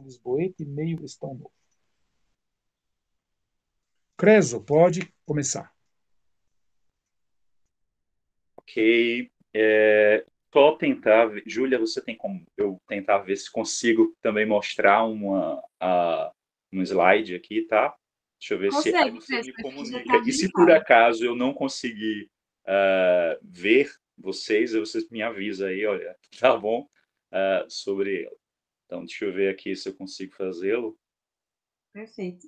Lisboeta e meio Cristão Novo. Creso, pode começar. Ok. Só tentar. Júlia, você tem como eu tentar ver se consigo também mostrar um slide aqui, tá? Deixa eu ver se. Aí Consegue, você Cris, me acho que já está comunica. E se por habilitado. acaso eu não conseguir ver vocês, vocês me avisam aí, olha, tá bom? Sobre ele. Então, deixa eu ver aqui se eu consigo fazê-lo. Perfeito.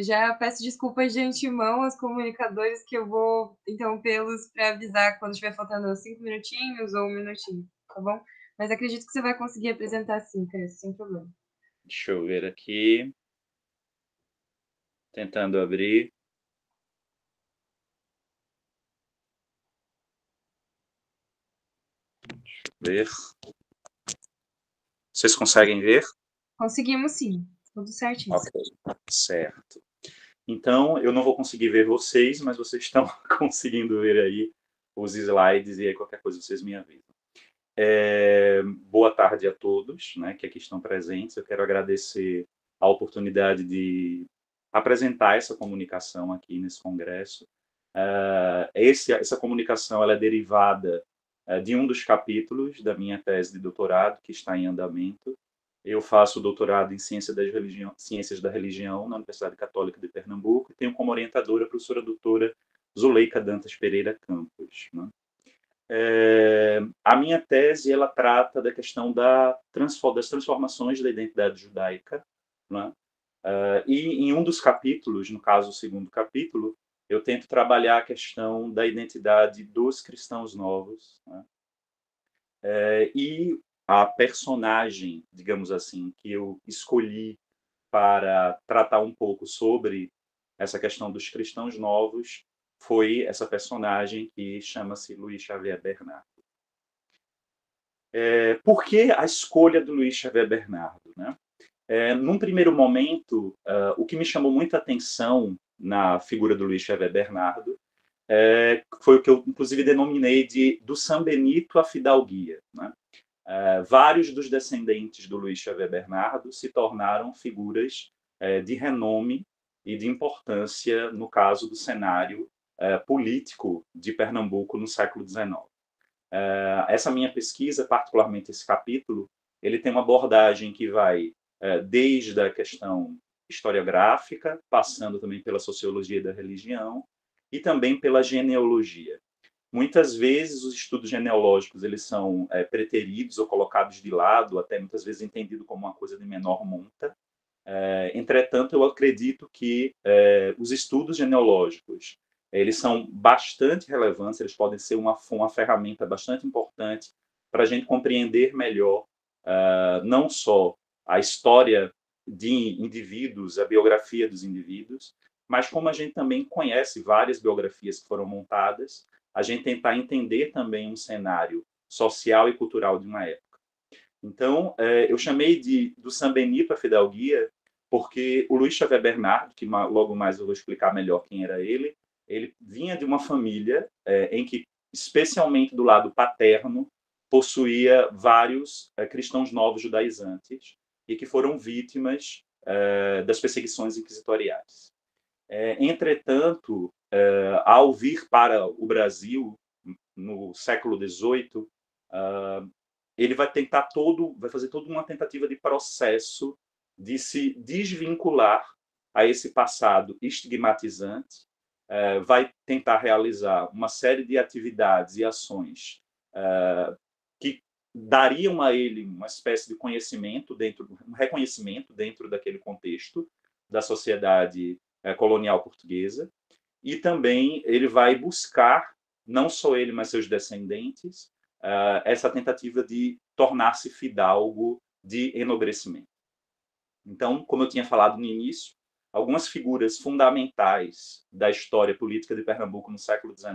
Já peço desculpas de antemão aos comunicadores que eu vou interrompê-los para avisar quando estiver faltando 5 minutinhos ou 1 minutinho, tá bom? Mas acredito que você vai conseguir apresentar sim, Cris, sem problema. Deixa eu ver aqui. Tentando abrir. Ver. Vocês conseguem ver? Conseguimos sim, tudo Ok, certíssimo. certo. Então, eu não vou conseguir ver vocês, mas vocês estão conseguindo ver aí os slides e aí qualquer coisa vocês me avisam. Boa tarde a todos, né, que aqui estão presentes. Eu quero agradecer a oportunidade de apresentar essa comunicação aqui nesse congresso. Essa comunicação ela é derivada de um dos capítulos da minha tese de doutorado, que está em andamento. Eu faço doutorado em Ciências da Religião na Universidade Católica de Pernambuco e tenho como orientadora a professora doutora Zuleika Dantas Pereira Campos. Né? A minha tese ela trata da questão das transformações da identidade judaica. Né? E em um dos capítulos, no caso o segundo capítulo, eu tento trabalhar a questão da identidade dos cristãos novos. Né? E a personagem, digamos assim, que eu escolhi para tratar um pouco sobre essa questão dos cristãos novos foi essa personagem que chama-se Luiz Xavier Bernardo. Por que a escolha do Luiz Xavier Bernardo? Né? Num primeiro momento, o que me chamou muita atenção na figura do Luiz Xavier Bernardo foi o que eu, inclusive, denominei de do São Benito à fidalguia. Né? Vários dos descendentes do Luiz Xavier Bernardo se tornaram figuras de renome e de importância, no caso do cenário político de Pernambuco no século XIX. Essa minha pesquisa, particularmente esse capítulo, ele tem uma abordagem que vai desde a questão historiográfica, passando também pela sociologia da religião e também pela genealogia. Muitas vezes os estudos genealógicos eles são preteridos ou colocados de lado, até muitas vezes entendido como uma coisa de menor monta. Entretanto, eu acredito que os estudos genealógicos eles são bastante relevantes, eles podem ser uma ferramenta bastante importante para a gente compreender melhor não só a história de indivíduos, a biografia dos indivíduos, mas como a gente também conhece várias biografias que foram montadas, a gente tentar entender também um cenário social e cultural de uma época. Então, eu chamei do São Benito à fidalguia, porque o Luiz Xavier Bernardo, que logo mais eu vou explicar melhor quem era ele vinha de uma família em que, especialmente do lado paterno, possuía vários cristãos novos judaizantes e que foram vítimas das perseguições inquisitoriais. Entretanto, ao vir para o Brasil no século XVIII, ele vai fazer toda uma tentativa de processo de se desvincular a esse passado estigmatizante, vai tentar realizar uma série de atividades e ações que dariam a ele uma espécie de conhecimento um reconhecimento dentro daquele contexto da sociedade colonial portuguesa, e também ele vai buscar, não só ele, mas seus descendentes, essa tentativa de tornar-se fidalgo de enobrecimento. Então, como eu tinha falado no início, algumas figuras fundamentais da história política de Pernambuco no século XIX,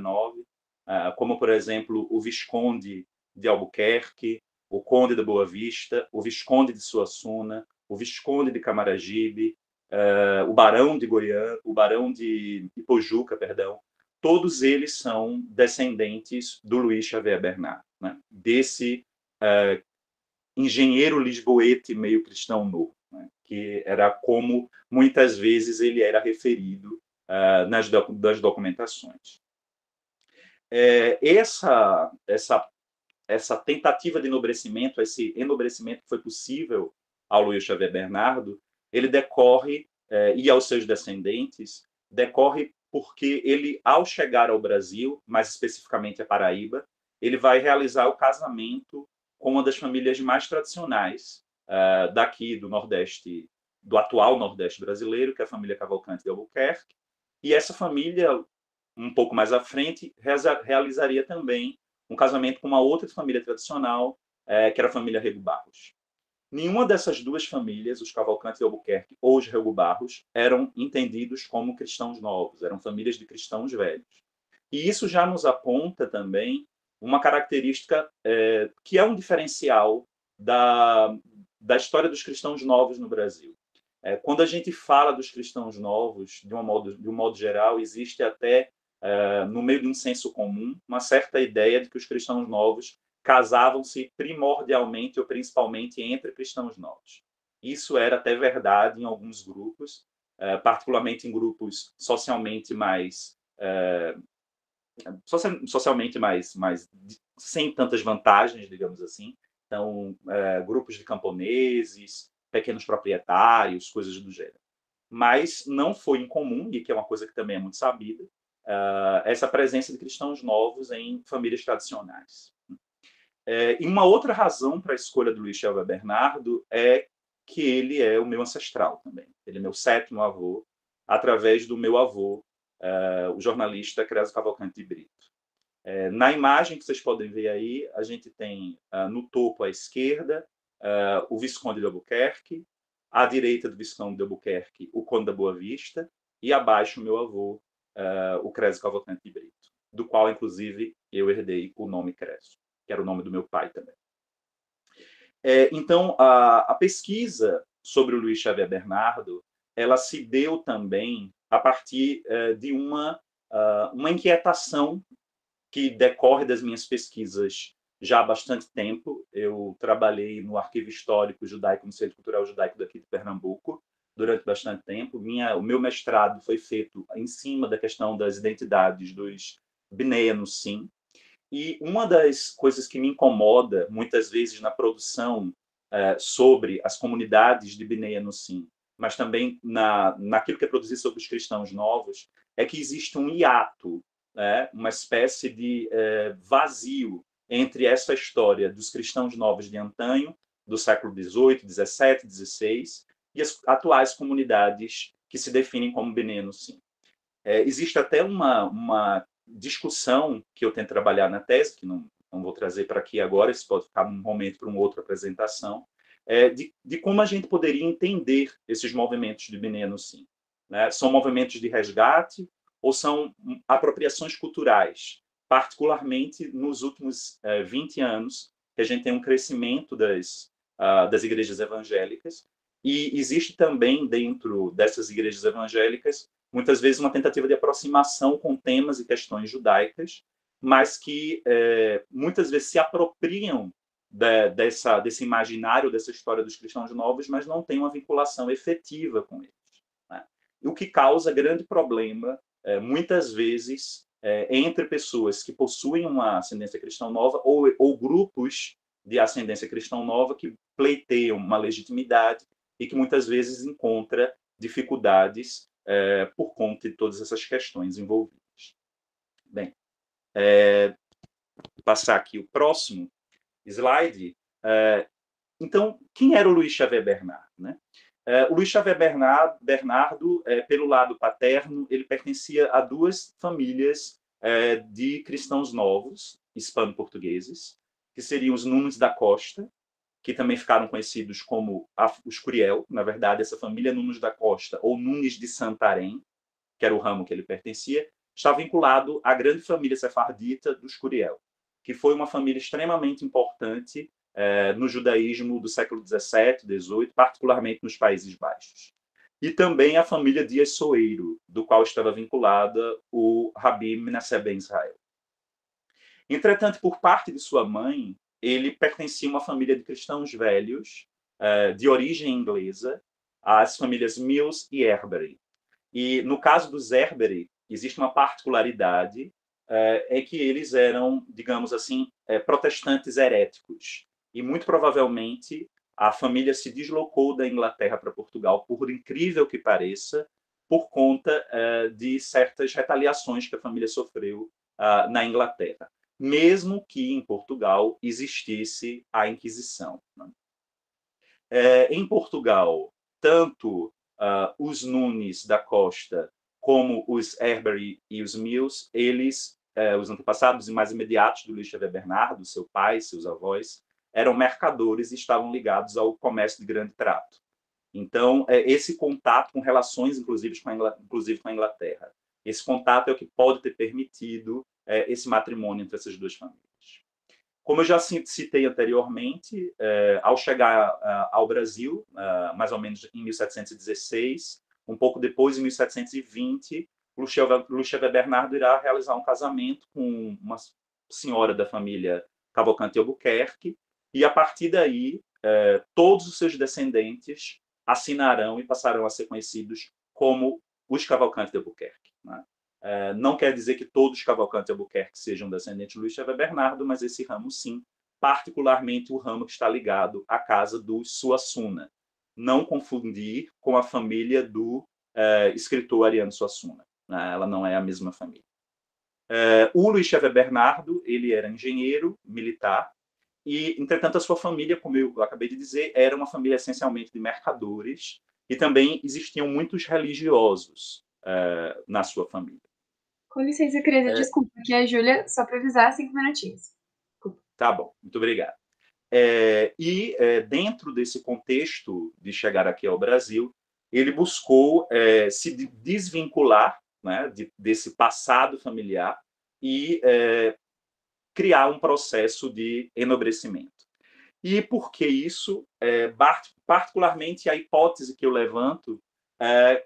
como, por exemplo, o Visconde de Albuquerque, o Conde da Boa Vista, o Visconde de Suassuna, o Visconde de Camaragibe, o Barão de Goiânia, o Barão de Ipojuca, perdão, todos eles são descendentes do Luiz Xavier Bernardo, né? Desse engenheiro lisboeta meio cristão novo. né, que era como muitas vezes ele era referido das documentações. Essa tentativa de enobrecimento, esse enobrecimento que foi possível ao Luiz Xavier Bernardo, ele decorre, e aos seus descendentes, decorre porque ele, ao chegar ao Brasil, mais especificamente a Paraíba, ele vai realizar o casamento com uma das famílias mais tradicionais daqui do Nordeste, do atual Nordeste brasileiro, que é a família Cavalcante de Albuquerque. E essa família, um pouco mais à frente, realizaria também um casamento com uma outra família tradicional, que era a família Rego Barros. Nenhuma dessas duas famílias, os Cavalcante de Albuquerque ou os Rego Barros, eram entendidos como cristãos novos, eram famílias de cristãos velhos. E isso já nos aponta também uma característica que é um diferencial da história dos cristãos novos no Brasil. Quando a gente fala dos cristãos novos, de um modo geral, existe até, no meio de um senso comum, uma certa ideia de que os cristãos novos casavam-se primordialmente ou principalmente entre cristãos novos. Isso era até verdade em alguns grupos, particularmente em grupos socialmente mais sem tantas vantagens, digamos assim. Então, grupos de camponeses, pequenos proprietários, coisas do gênero. Mas não foi incomum, e que é uma coisa que também é muito sabida, essa presença de cristãos novos em famílias tradicionais. E uma outra razão para a escolha do Luiz Xavier Bernardo é que ele é o meu ancestral também. Ele é meu sétimo avô, através do meu avô, o jornalista Creso Cavalcante de Brito. Na imagem que vocês podem ver aí, a gente tem no topo à esquerda o Visconde de Albuquerque, à direita do Visconde de Albuquerque o Conde da Boa Vista, e abaixo o meu avô, o Creso Cavalcante de Brito, do qual, inclusive, eu herdei o nome Creso, que era o nome do meu pai também. Então, a pesquisa sobre o Luiz Xavier Bernardo, ela se deu também a partir de uma inquietação que decorre das minhas pesquisas já há bastante tempo. Eu trabalhei no Arquivo Histórico Judaico, no Centro Cultural Judaico daqui de Pernambuco, durante bastante tempo. O meu mestrado foi feito em cima da questão das identidades dos Bnei Anussim. E uma das coisas que me incomoda, muitas vezes, na produção sobre as comunidades de Bnei Anussim, mas também naquilo que é produzido sobre os cristãos novos, é que existe um hiato, uma espécie de vazio entre essa história dos cristãos novos de antanho, do século XVIII, XVII, XVI, e as atuais comunidades que se definem como Bnei Anussim. Existe até uma discussão que eu tento trabalhar na tese, que não vou trazer para aqui agora, isso pode ficar um momento para uma outra apresentação, de como a gente poderia entender esses movimentos de Bnei Anussim. São movimentos de resgate ou são apropriações culturais, particularmente nos últimos 20 anos, que a gente tem um crescimento das igrejas evangélicas, e existe também dentro dessas igrejas evangélicas muitas vezes uma tentativa de aproximação com temas e questões judaicas, mas que muitas vezes se apropriam desse imaginário, dessa história dos cristãos novos, mas não tem uma vinculação efetiva com eles. O que causa grande problema, muitas vezes, entre pessoas que possuem uma ascendência cristã nova ou grupos de ascendência cristã nova que pleiteiam uma legitimidade e que muitas vezes encontra dificuldades por conta de todas essas questões envolvidas. Bem, vou passar aqui o próximo slide. Então, quem era o Luiz Xavier Bernardo, né? O Luiz Xavier Bernardo, pelo lado paterno, ele pertencia a duas famílias de cristãos novos, hispano-portugueses, que seriam os Nunes da Costa, que também ficaram conhecidos como os Curiel. Na verdade, essa família Nunes da Costa, ou Nunes de Santarém, que era o ramo que ele pertencia, está vinculado à grande família sefardita dos Curiel, que foi uma família extremamente importante no judaísmo do século XVII, XVIII, particularmente nos Países Baixos. E também a família Dias Soeiro, do qual estava vinculada o Rabi Menasseh ben Israel. Entretanto, por parte de sua mãe, ele pertencia a uma família de cristãos velhos, de origem inglesa, as famílias Mills e Herbery. E, no caso dos Herbery, existe uma particularidade, é que eles eram, digamos assim, protestantes heréticos. E, muito provavelmente, a família se deslocou da Inglaterra para Portugal, por incrível que pareça, por conta de certas retaliações que a família sofreu na Inglaterra, mesmo que em Portugal existisse a Inquisição. Né? Em Portugal, tanto os Nunes da Costa como os Herbery e os Mills, eles, os antepassados e mais imediatos do Luís Xavier Bernardo, seu pai, seus avós, eram mercadores e estavam ligados ao comércio de grande trato. Então, esse contato com relações, inclusive com a Inglaterra, esse contato é o que pode ter permitido esse matrimônio entre essas duas famílias. Como eu já citei anteriormente, ao chegar ao Brasil, mais ou menos em 1716, um pouco depois, em 1720, Luís Xavier Bernardo irá realizar um casamento com uma senhora da família Cavalcante Albuquerque, e, a partir daí, todos os seus descendentes assinarão e passarão a ser conhecidos como os Cavalcante de Albuquerque. Né? Não quer dizer que todos os Cavalcante de Albuquerque sejam descendentes de Luís Xavier Bernardo, mas esse ramo, sim, particularmente o ramo que está ligado à casa dos Suassuna. Não confundir com a família do escritor Ariano Suassuna. Né? Ela não é a mesma família. O Luís Xavier Bernardo, ele era engenheiro militar, e, entretanto, a sua família, como eu acabei de dizer, era uma família essencialmente de mercadores, e também existiam muitos religiosos na sua família. Com licença, querida, desculpa, aqui é a Júlia, só para avisar, 5 minutinhos. Desculpa. Tá bom, muito obrigado. Dentro desse contexto de chegar aqui ao Brasil, ele buscou se desvincular, né, desse passado familiar e criar um processo de enobrecimento. E por que isso? Particularmente, a hipótese que eu levanto é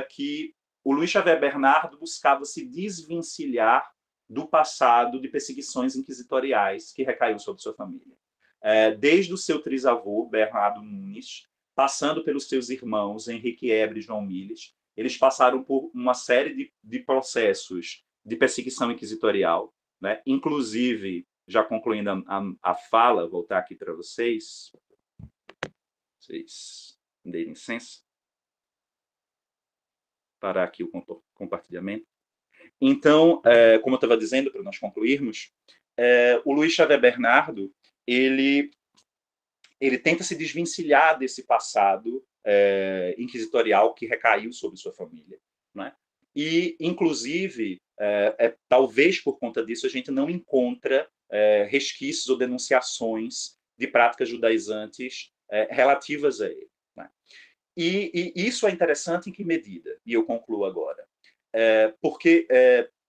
que o Luís Xavier Bernardo buscava se desvencilhar do passado de perseguições inquisitoriais que recaiu sobre sua família. Desde o seu trisavô, Bernardo Nunes, passando pelos seus irmãos, Henrique Ebre e João Miles, eles passaram por uma série de processos de perseguição inquisitorial, né? Inclusive, já concluindo a fala, voltar aqui para vocês me deem licença, parar aqui o compartilhamento. Então, como eu estava dizendo, para nós concluirmos, o Luís Xavier Bernardo, ele tenta se desvencilhar desse passado inquisitorial que recaiu sobre sua família, né? E, inclusive, talvez por conta disso, a gente não encontra resquícios ou denunciações de práticas judaizantes relativas a ele. Né? E isso é interessante em que medida? E eu concluo agora. Porque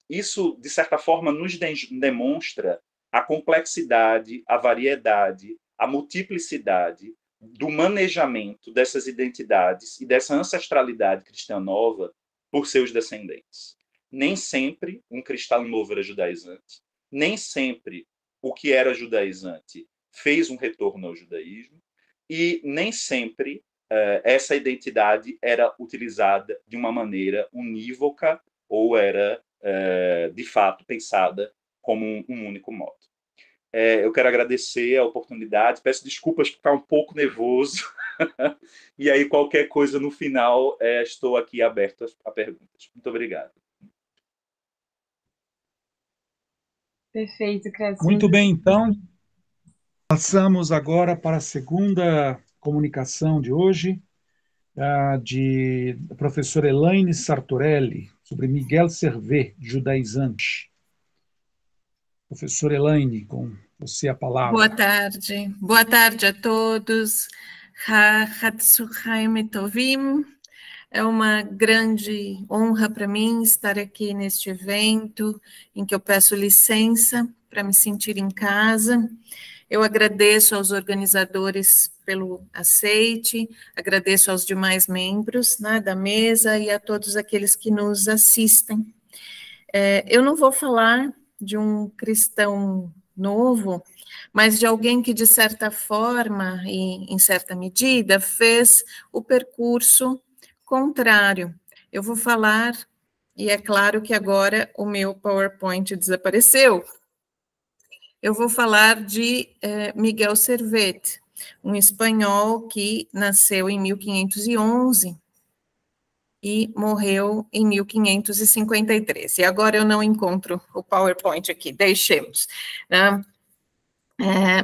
isso, de certa forma, nos demonstra a complexidade, a variedade, a multiplicidade do manejamento dessas identidades e dessa ancestralidade cristã nova por seus descendentes. Nem sempre um cristão novo era judaizante, nem sempre o que era judaizante fez um retorno ao judaísmo, e nem sempre essa identidade era utilizada de uma maneira unívoca ou era, de fato, pensada como um único modo. Eu quero agradecer a oportunidade, peço desculpas por ficar um pouco nervoso, e aí qualquer coisa no final, estou aqui aberto a perguntas. Muito obrigado. Perfeito, Crespo. Muito bem, então, passamos agora para a segunda comunicação de hoje, da professora Elaine Sartorelli, sobre Miguel Servet, judaizante. Professora Elaine, com você a palavra. Boa tarde. Boa tarde a todos. Hatsuhaim Tovim. É uma grande honra para mim estar aqui neste evento, em que eu peço licença para me sentir em casa. Eu agradeço aos organizadores pelo aceite, agradeço aos demais membros, né, da mesa e a todos aqueles que nos assistem. Eu não vou falar de um cristão novo, mas de alguém que, de certa forma e em certa medida, fez o percurso contrário. Eu vou falar, e é claro que agora o meu PowerPoint desapareceu. Eu vou falar de Miguel Servet, um espanhol que nasceu em 1511 e morreu em 1553. E agora eu não encontro o PowerPoint aqui, deixemos, né?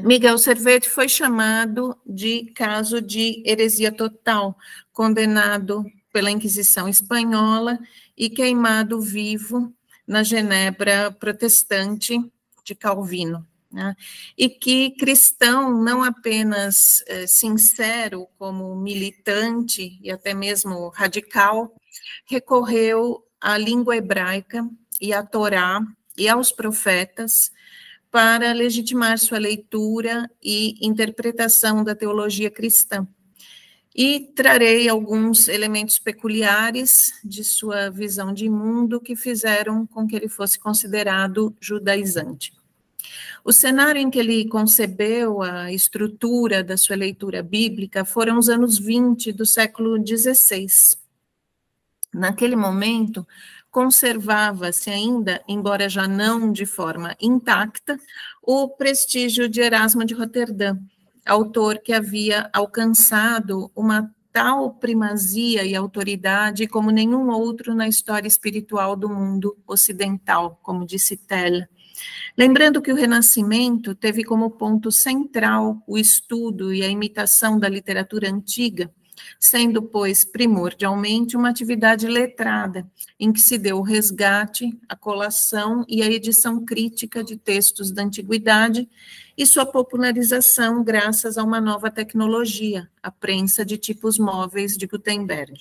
Miguel Servet foi chamado de caso de heresia total, condenado pela Inquisição Espanhola e queimado vivo na Genebra protestante de Calvino, né? E que cristão, não apenas sincero, como militante e até mesmo radical, recorreu à língua hebraica e à Torá e aos profetas para legitimar sua leitura e interpretação da teologia cristã. E trarei alguns elementos peculiares de sua visão de mundo que fizeram com que ele fosse considerado judaizante. O cenário em que ele concebeu a estrutura da sua leitura bíblica foram os anos 20 do século XVI. Naquele momento, conservava-se ainda, embora já não de forma intacta, o prestígio de Erasmo de Roterdã, autor que havia alcançado uma tal primazia e autoridade como nenhum outro na história espiritual do mundo ocidental, como disse Tell. Lembrando que o Renascimento teve como ponto central o estudo e a imitação da literatura antiga, sendo, pois, primordialmente uma atividade letrada, em que se deu o resgate, a colação e a edição crítica de textos da antiguidade e sua popularização graças a uma nova tecnologia, a prensa de tipos móveis de Gutenberg.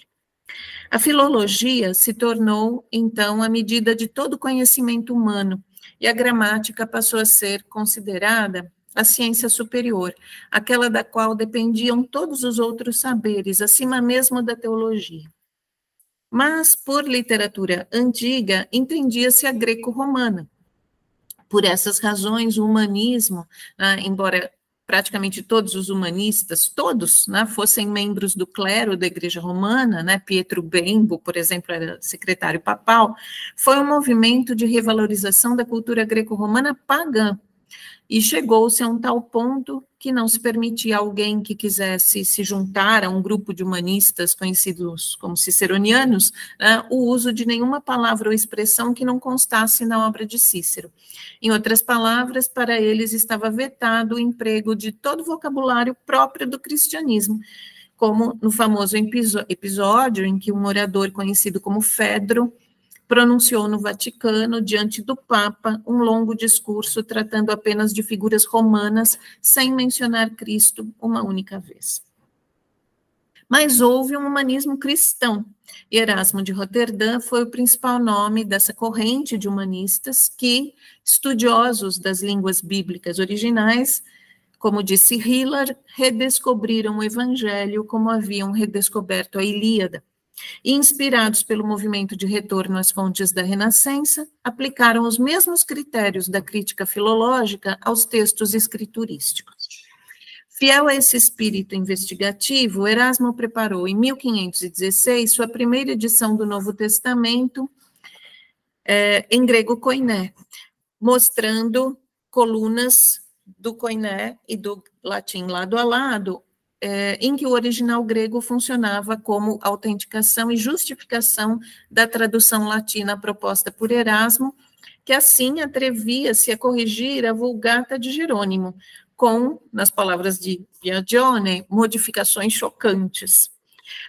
A filologia se tornou, então, a medida de todo conhecimento humano, e a gramática passou a ser considerada a ciência superior, aquela da qual dependiam todos os outros saberes, acima mesmo da teologia. Mas, por literatura antiga, entendia-se a greco-romana. Por essas razões, o humanismo, embora praticamente todos os humanistas, todos, fossem membros do clero da Igreja Romana, Pietro Bembo, por exemplo, era secretário papal, foi um movimento de revalorização da cultura greco-romana pagã, e chegou-se a um tal ponto que não se permitia a alguém que quisesse se juntar a um grupo de humanistas conhecidos como ciceronianos, o uso de nenhuma palavra ou expressão que não constasse na obra de Cícero. Em outras palavras, para eles estava vetado o emprego de todo vocabulário próprio do cristianismo, como no famoso episódio em que um orador conhecido como Fedro pronunciou no Vaticano, diante do Papa, um longo discurso tratando apenas de figuras romanas, sem mencionar Cristo uma única vez. Mas houve um humanismo cristão. Erasmo de Roterdã foi o principal nome dessa corrente de humanistas que, estudiosos das línguas bíblicas originais, como disse Hillard, redescobriram o Evangelho como haviam redescoberto a Ilíada. E, inspirados pelo movimento de retorno às fontes da Renascença, aplicaram os mesmos critérios da crítica filológica aos textos escriturísticos. Fiel a esse espírito investigativo, Erasmo preparou, em 1516, sua primeira edição do Novo Testamento em grego koiné, mostrando colunas do koiné e do latim lado a lado, em que o original grego funcionava como autenticação e justificação da tradução latina proposta por Erasmo, que assim atrevia-se a corrigir a Vulgata de Jerônimo, com, nas palavras de Biagione, modificações chocantes.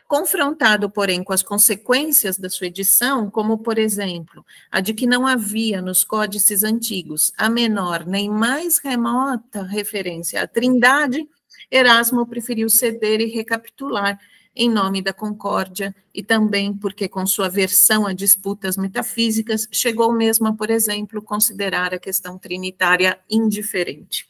Confrontado, porém, com as consequências da sua edição, como, por exemplo, a de que não havia nos códices antigos a menor nem mais remota referência à Trindade, Erasmo preferiu ceder e recapitular em nome da concórdia e também porque, com sua aversão a disputas metafísicas, chegou mesmo a, por exemplo, considerar a questão trinitária indiferente.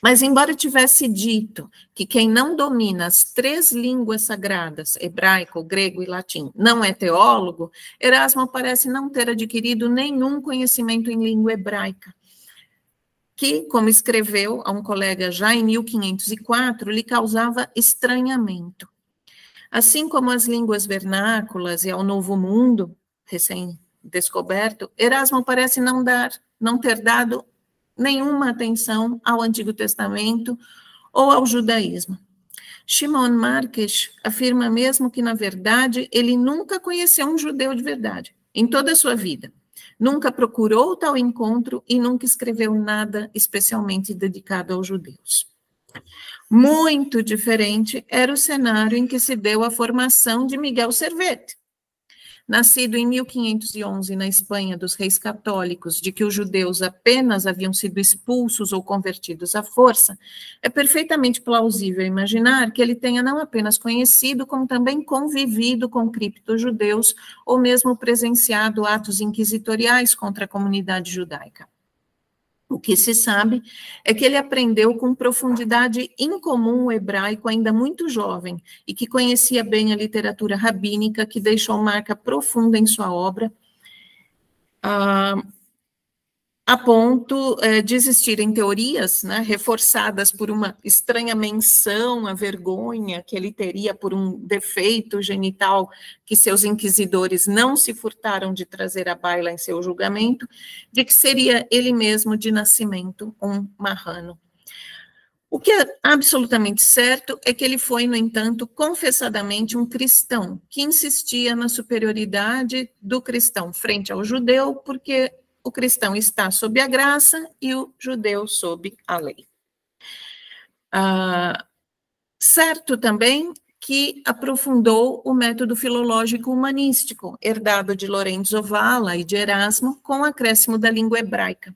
Mas, embora tivesse dito que quem não domina as 3 línguas sagradas, hebraico, grego e latim, não é teólogo, Erasmo parece não ter adquirido nenhum conhecimento em língua hebraica. que, como escreveu a um colega já em 1504, lhe causava estranhamento. Assim como as línguas vernáculas e ao Novo Mundo, recém-descoberto, Erasmo parece não ter dado nenhuma atenção ao Antigo Testamento ou ao judaísmo. Shimon Marques afirma mesmo que, na verdade, ele nunca conheceu um judeu de verdade, em toda a sua vida. Nunca procurou tal encontro e nunca escreveu nada especialmente dedicado aos judeus. Muito diferente era o cenário em que se deu a formação de Miguel Servet. Nascido em 1511 na Espanha dos reis católicos, de que os judeus apenas haviam sido expulsos ou convertidos à força, é perfeitamente plausível imaginar que ele tenha não apenas conhecido, como também convivido com cripto-judeus ou mesmo presenciado atos inquisitoriais contra a comunidade judaica. O que se sabe é que ele aprendeu com profundidade incomum o hebraico ainda muito jovem e que conhecia bem a literatura rabínica, que deixou marca profunda em sua obra, a ponto de existirem teorias, né, reforçadas por uma estranha menção à vergonha que ele teria por um defeito genital que seus inquisidores não se furtaram de trazer à baila em seu julgamento, de que seria ele mesmo de nascimento um marrano. O que é absolutamente certo é que ele foi, no entanto, confessadamente um cristão, que insistia na superioridade do cristão frente ao judeu, porque o cristão está sob a graça e o judeu sob a lei. Certo também que aprofundou o método filológico humanístico, herdado de Lorenzo Valla e de Erasmo, com o acréscimo da língua hebraica.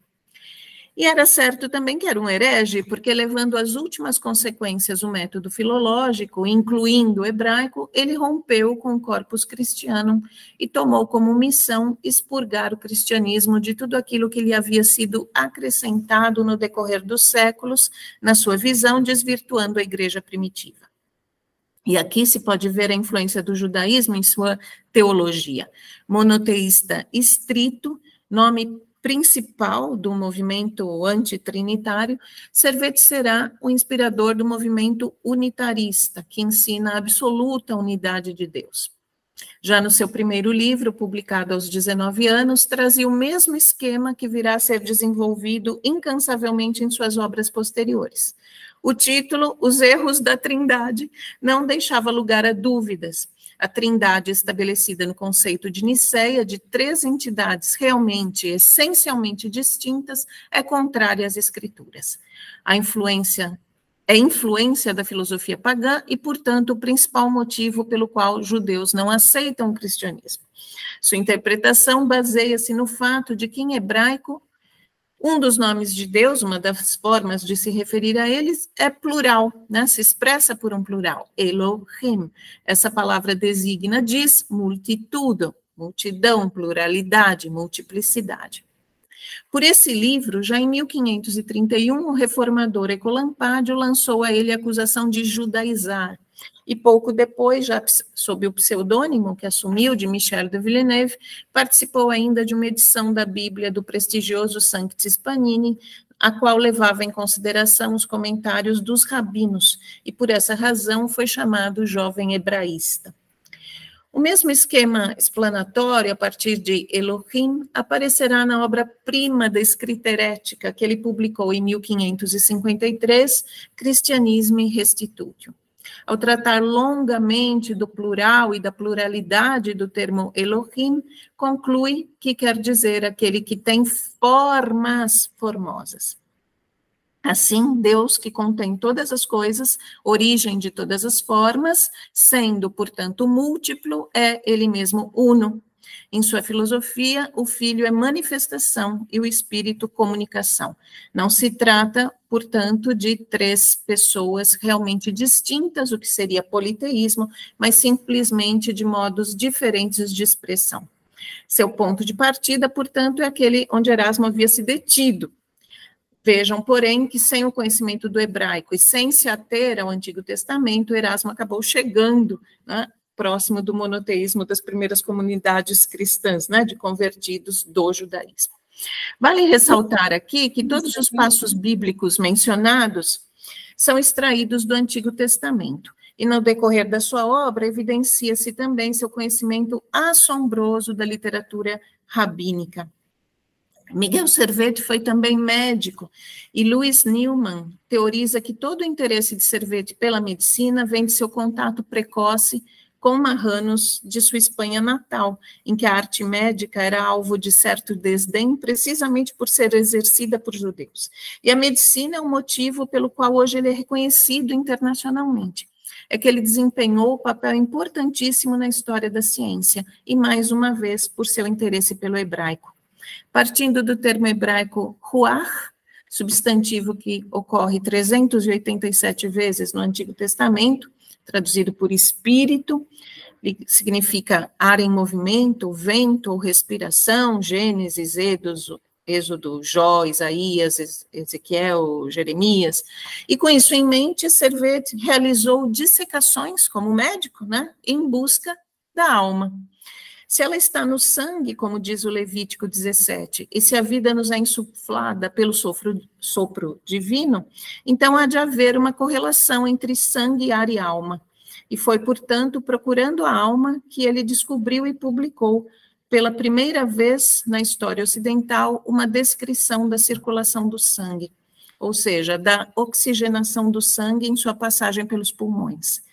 E era certo também que era um herege, porque levando às últimas consequências o método filológico, incluindo o hebraico, ele rompeu com o corpus christianum e tomou como missão expurgar o cristianismo de tudo aquilo que lhe havia sido acrescentado no decorrer dos séculos, na sua visão, desvirtuando a igreja primitiva. E aqui se pode ver a influência do judaísmo em sua teologia. Monoteísta estrito, nome principal do movimento antitrinitário, Servet será o inspirador do movimento unitarista, que ensina a absoluta unidade de Deus. Já no seu primeiro livro, publicado aos 19 anos, trazia o mesmo esquema que virá a ser desenvolvido incansavelmente em suas obras posteriores. O título, Os Erros da Trindade, não deixava lugar a dúvidas. A trindade estabelecida no conceito de Nicéia, de 3 entidades realmente, essencialmente distintas, é contrária às escrituras. A influência da filosofia pagã e, portanto, o principal motivo pelo qual os judeus não aceitam o cristianismo. Sua interpretação baseia-se no fato de que, em hebraico, um dos nomes de Deus, uma das formas de se referir a eles, é plural, né? Se expressa por um plural, Elohim. Essa palavra designa, diz, multitudo, multidão, pluralidade, multiplicidade. Por esse livro, já em 1531, o reformador Ecolampádio lançou a ele a acusação de judaizar, e pouco depois, já sob o pseudônimo que assumiu de Michel de Villeneuve, participou ainda de uma edição da Bíblia do prestigioso Sanctis Panini, a qual levava em consideração os comentários dos rabinos, e por essa razão foi chamado jovem hebraísta. O mesmo esquema explanatório, a partir de Elohim, aparecerá na obra-prima da escrita herética que ele publicou em 1553, Christianisme Restitutio. Ao tratar longamente do plural e da pluralidade do termo Elohim, conclui que quer dizer aquele que tem formas formosas. Assim, Deus, que contém todas as coisas, origem de todas as formas, sendo, portanto, múltiplo, é ele mesmo uno. Em sua filosofia, o Filho é manifestação e o Espírito comunicação. Não se trata, portanto, de 3 pessoas realmente distintas, o que seria politeísmo, mas simplesmente de modos diferentes de expressão. Seu ponto de partida, portanto, é aquele onde Erasmo havia se detido. Vejam, porém, que sem o conhecimento do hebraico e sem se ater ao Antigo Testamento, Erasmo acabou chegando, né, próximo do monoteísmo das primeiras comunidades cristãs, né, de convertidos do judaísmo. Vale ressaltar aqui que todos os passos bíblicos mencionados são extraídos do Antigo Testamento, e no decorrer da sua obra evidencia-se também seu conhecimento assombroso da literatura rabínica. Miguel Servet foi também médico, e Louis Newman teoriza que todo o interesse de Servet pela medicina vem de seu contato precoce com marranos de sua Espanha natal, em que a arte médica era alvo de certo desdém, precisamente por ser exercida por judeus. E a medicina é o motivo pelo qual hoje ele é reconhecido internacionalmente. É que ele desempenhou um papel importantíssimo na história da ciência, e mais uma vez por seu interesse pelo hebraico. Partindo do termo hebraico ruach, substantivo que ocorre 387 vezes no Antigo Testamento, traduzido por espírito, significa ar em movimento, vento ou respiração, Gênesis, Êxodo, Jó, Isaías, Ezequiel, Jeremias. E com isso em mente, Servet realizou dissecações como médico, né, em busca da alma. Se ela está no sangue, como diz o Levítico 17, e se a vida nos é insuflada pelo sopro divino, então há de haver uma correlação entre sangue, ar e alma. E foi, portanto, procurando a alma que ele descobriu e publicou, pela primeira vez na história ocidental, uma descrição da circulação do sangue, ou seja, da oxigenação do sangue em sua passagem pelos pulmões.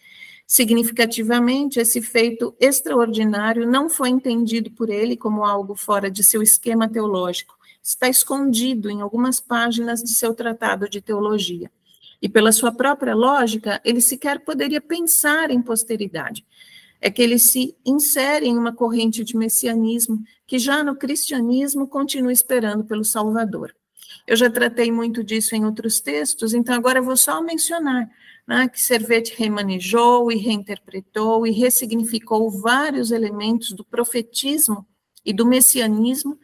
Significativamente, esse feito extraordinário não foi entendido por ele como algo fora de seu esquema teológico, está escondido em algumas páginas de seu tratado de teologia. E pela sua própria lógica, ele sequer poderia pensar em posteridade. É que ele se insere em uma corrente de messianismo que já no cristianismo continua esperando pelo Salvador. Eu já tratei muito disso em outros textos, então agora eu vou só mencionar, né, que Servet remanejou e reinterpretou e ressignificou vários elementos do profetismo e do messianismo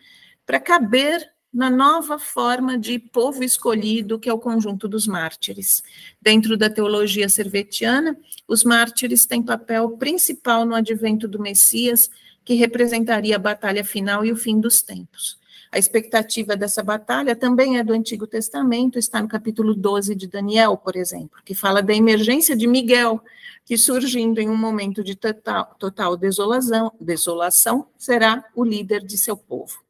para caber na nova forma de povo escolhido, que é o conjunto dos mártires. Dentro da teologia servetiana, os mártires têm papel principal no advento do Messias, que representaria a batalha final e o fim dos tempos. A expectativa dessa batalha também é do Antigo Testamento, está no capítulo 12 de Daniel, por exemplo, que fala da emergência de Miguel, que surgindo em um momento de total desolação, será o líder de seu povo.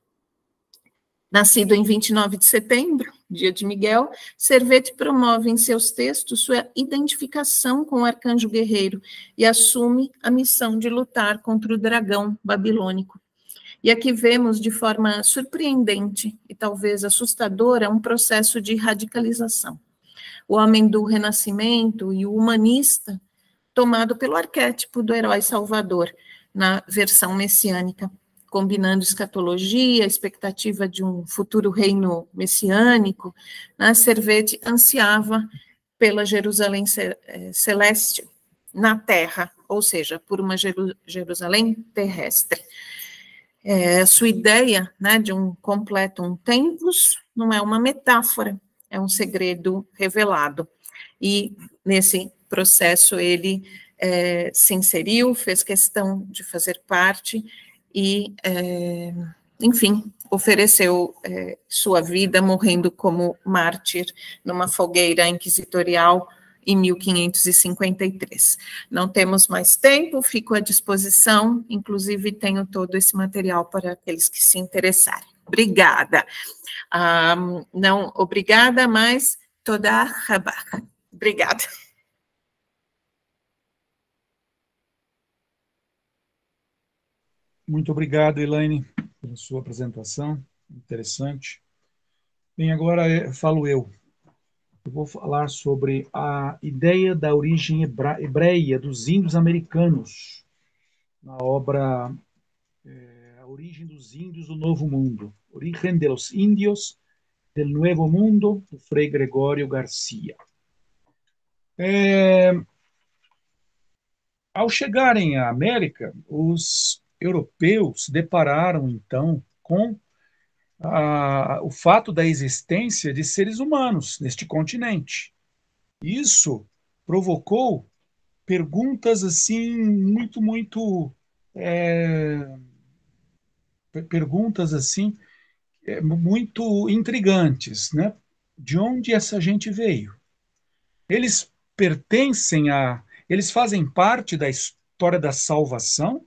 Nascido em 29 de setembro, dia de Miguel, Servet promove em seus textos sua identificação com o arcanjo guerreiro e assume a missão de lutar contra o dragão babilônico. E aqui vemos de forma surpreendente e talvez assustadora um processo de radicalização. O homem do Renascimento e o humanista, tomado pelo arquétipo do herói salvador, na versão messiânica, combinando escatologia, a expectativa de um futuro reino messiânico, né, Servet ansiava pela Jerusalém celeste na terra, ou seja, por uma Jerusalém terrestre. Sua ideia, né, de um completum tempus não é uma metáfora, é um segredo revelado. E nesse processo ele se inseriu, fez questão de fazer parte e, enfim, ofereceu sua vida morrendo como mártir numa fogueira inquisitorial em 1553. Não temos mais tempo, fico à disposição, inclusive tenho todo esse material para aqueles que se interessarem. Obrigada. Não obrigada, mas toda rabá. Obrigada. Muito obrigado, Elaine, pela sua apresentação, interessante. Bem, agora falo eu. Eu vou falar sobre a ideia da origem hebreia dos índios americanos, na obra A Origem dos Índios do Novo Mundo, Origen de los Indios del Nuevo Mundo, do Frei Gregório Garcia. Ao chegarem à América, os europeus se depararam, então, com o fato da existência de seres humanos neste continente. Isso provocou perguntas assim perguntas assim muito intrigantes, né? De onde essa gente veio? Eles pertencem a, eles fazem parte da história da salvação?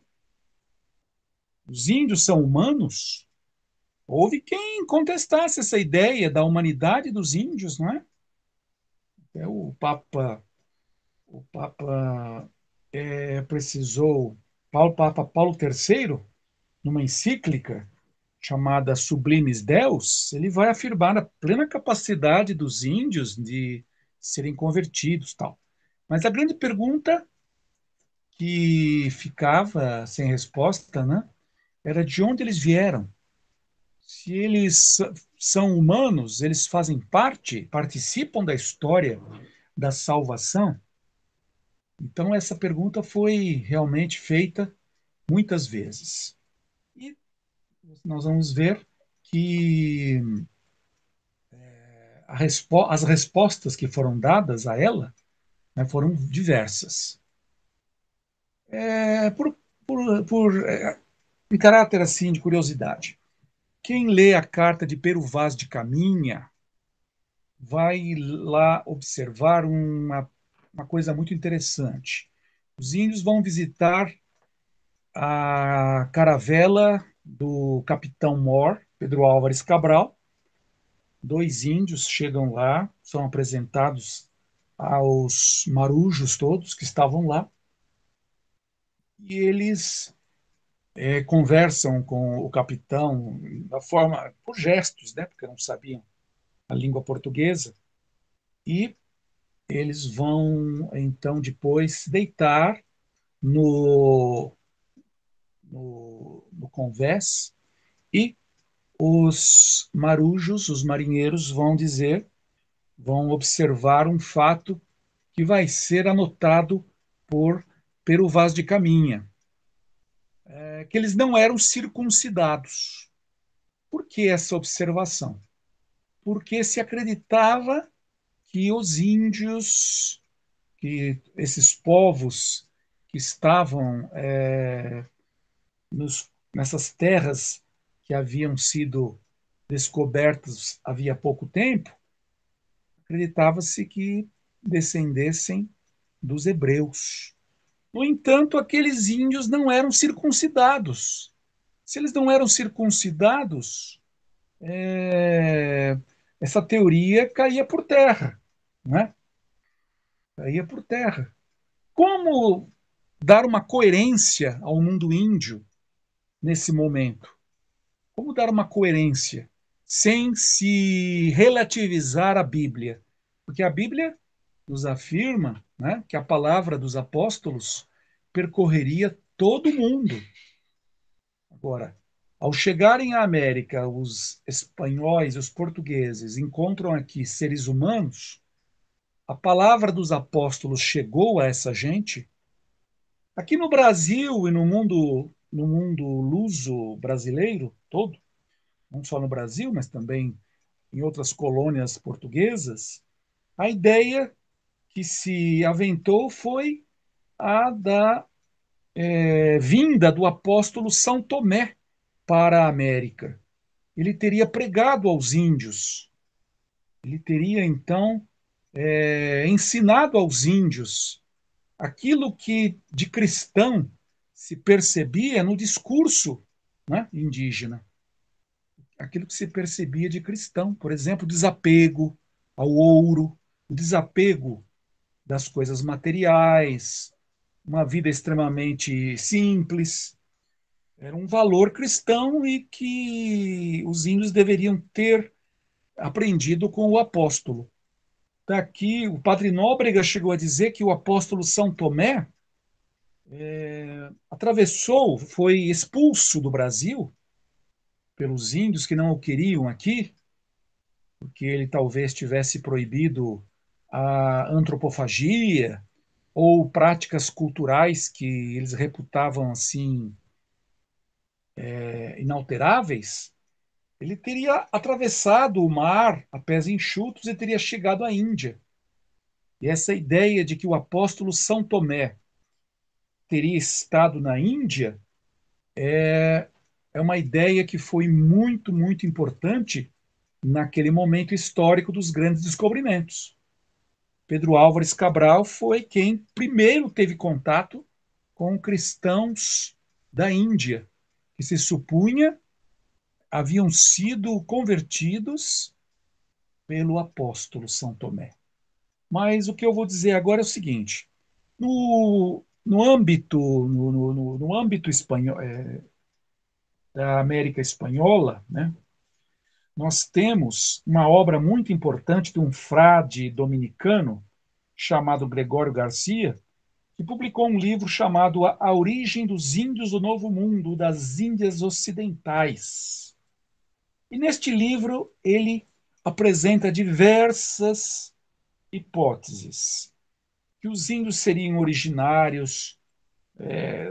Os índios são humanos? Houve quem contestasse essa ideia da humanidade dos índios, não é? Até o Papa precisou, Papa Paulo III, numa encíclica chamada Sublimes Deus, ele vai afirmar a plena capacidade dos índios de serem convertidos, tal. Mas a grande pergunta que ficava sem resposta, né, era de onde eles vieram. Se eles são humanos, eles fazem parte, participam da história da salvação. Então essa pergunta foi realmente feita muitas vezes. E nós vamos ver que as respostas que foram dadas a ela, né, foram diversas. É, em caráter assim de curiosidade, quem lê a carta de Pero Vaz de Caminha vai lá observar uma coisa muito interessante. Os índios vão visitar a caravela do capitão Mor, Pedro Álvares Cabral. Dois índios chegam lá, são apresentados aos marujos todos que estavam lá, e eles conversam com o capitão da forma, por gestos, né, porque não sabiam a língua portuguesa, e eles vão então depois deitar no convés, e os marujos, os marinheiros, vão observar um fato que vai ser anotado por Pero Vaz de Caminha, que eles não eram circuncidados. Por que essa observação? Porque se acreditava que os índios, que esses povos que estavam nessas terras que haviam sido descobertas havia pouco tempo, acreditava-se que descendessem dos hebreus. No entanto, aqueles índios não eram circuncidados. Se eles não eram circuncidados, essa teoria caía por terra, né? Caía por terra. Como dar uma coerência ao mundo índio nesse momento? Como dar uma coerência sem se relativizar a Bíblia? Porque a Bíblia nos afirma, né, que a palavra dos apóstolos percorreria todo o mundo. Agora, ao chegarem à América, os espanhóis, os portugueses encontram aqui seres humanos. A palavra dos apóstolos chegou a essa gente. Aqui no Brasil e no mundo luso brasileiro todo, não só no Brasil, mas também em outras colônias portuguesas, a ideia que se aventou foi a da vinda do apóstolo São Tomé para a América. Ele teria pregado aos índios, ele teria então ensinado aos índios aquilo que de cristão se percebia no discurso, né, indígena, aquilo que se percebia de cristão, por exemplo, o desapego ao ouro, o desapego das coisas materiais, uma vida extremamente simples. Era um valor cristão e que os índios deveriam ter aprendido com o apóstolo. Daqui, o Padre Nóbrega chegou a dizer que o apóstolo São Tomé atravessou, foi expulso do Brasil pelos índios que não o queriam aqui, porque ele talvez tivesse proibido a antropofagia ou práticas culturais que eles reputavam assim inalteráveis. Ele teria atravessado o mar a pés enxutos e teria chegado à Índia. E essa ideia de que o apóstolo São Tomé teria estado na Índia é uma ideia que foi muito, muito importante naquele momento histórico dos grandes descobrimentos. Pedro Álvares Cabral foi quem primeiro teve contato com cristãos da Índia, que se supunha haviam sido convertidos pelo apóstolo São Tomé. Mas o que eu vou dizer agora é o seguinte: no âmbito espanhol, da América Espanhola, né, nós temos uma obra muito importante de um frade dominicano chamado Gregório Garcia, que publicou um livro chamado A Origem dos Índios do Novo Mundo, das Índias Ocidentais. E neste livro ele apresenta diversas hipóteses. Que os índios seriam originários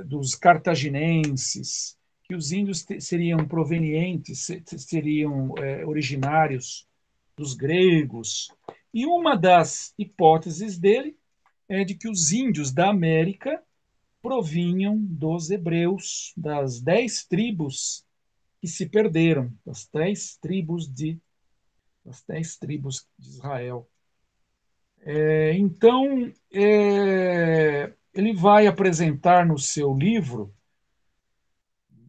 dos cartaginenses, que os índios seriam provenientes, seriam originários dos gregos. E uma das hipóteses dele é de que os índios da América provinham dos hebreus, das 10 tribos que se perderam, das 10 tribos de Israel. Então, ele vai apresentar no seu livro,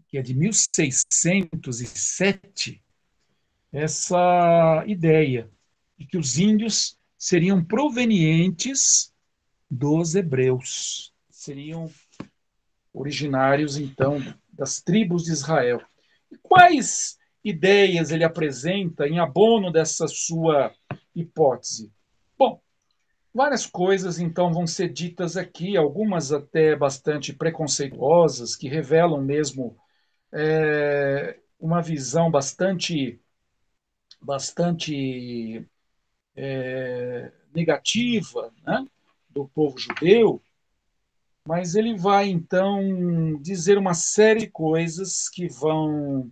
que é de 1607, essa ideia de que os índios seriam provenientes dos hebreus, seriam originários, então, das tribos de Israel. E quais ideias ele apresenta em abono dessa sua hipótese? Bom, várias coisas, então, vão ser ditas aqui, algumas até bastante preconceituosas, que revelam mesmo uma visão bastante negativa, né, do povo judeu, mas ele vai, então, dizer uma série de coisas que vão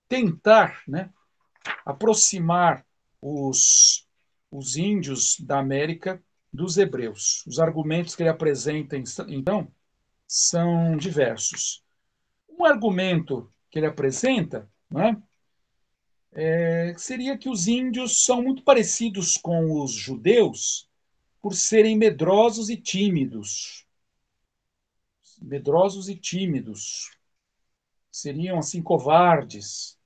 tentar, né, aproximar os índios da América dos hebreus. Os argumentos que ele apresenta, então, são diversos. Um argumento que ele apresenta, né, seria que os índios são muito parecidos com os judeus por serem medrosos e tímidos. Medrosos e tímidos. Seriam, assim, covardes.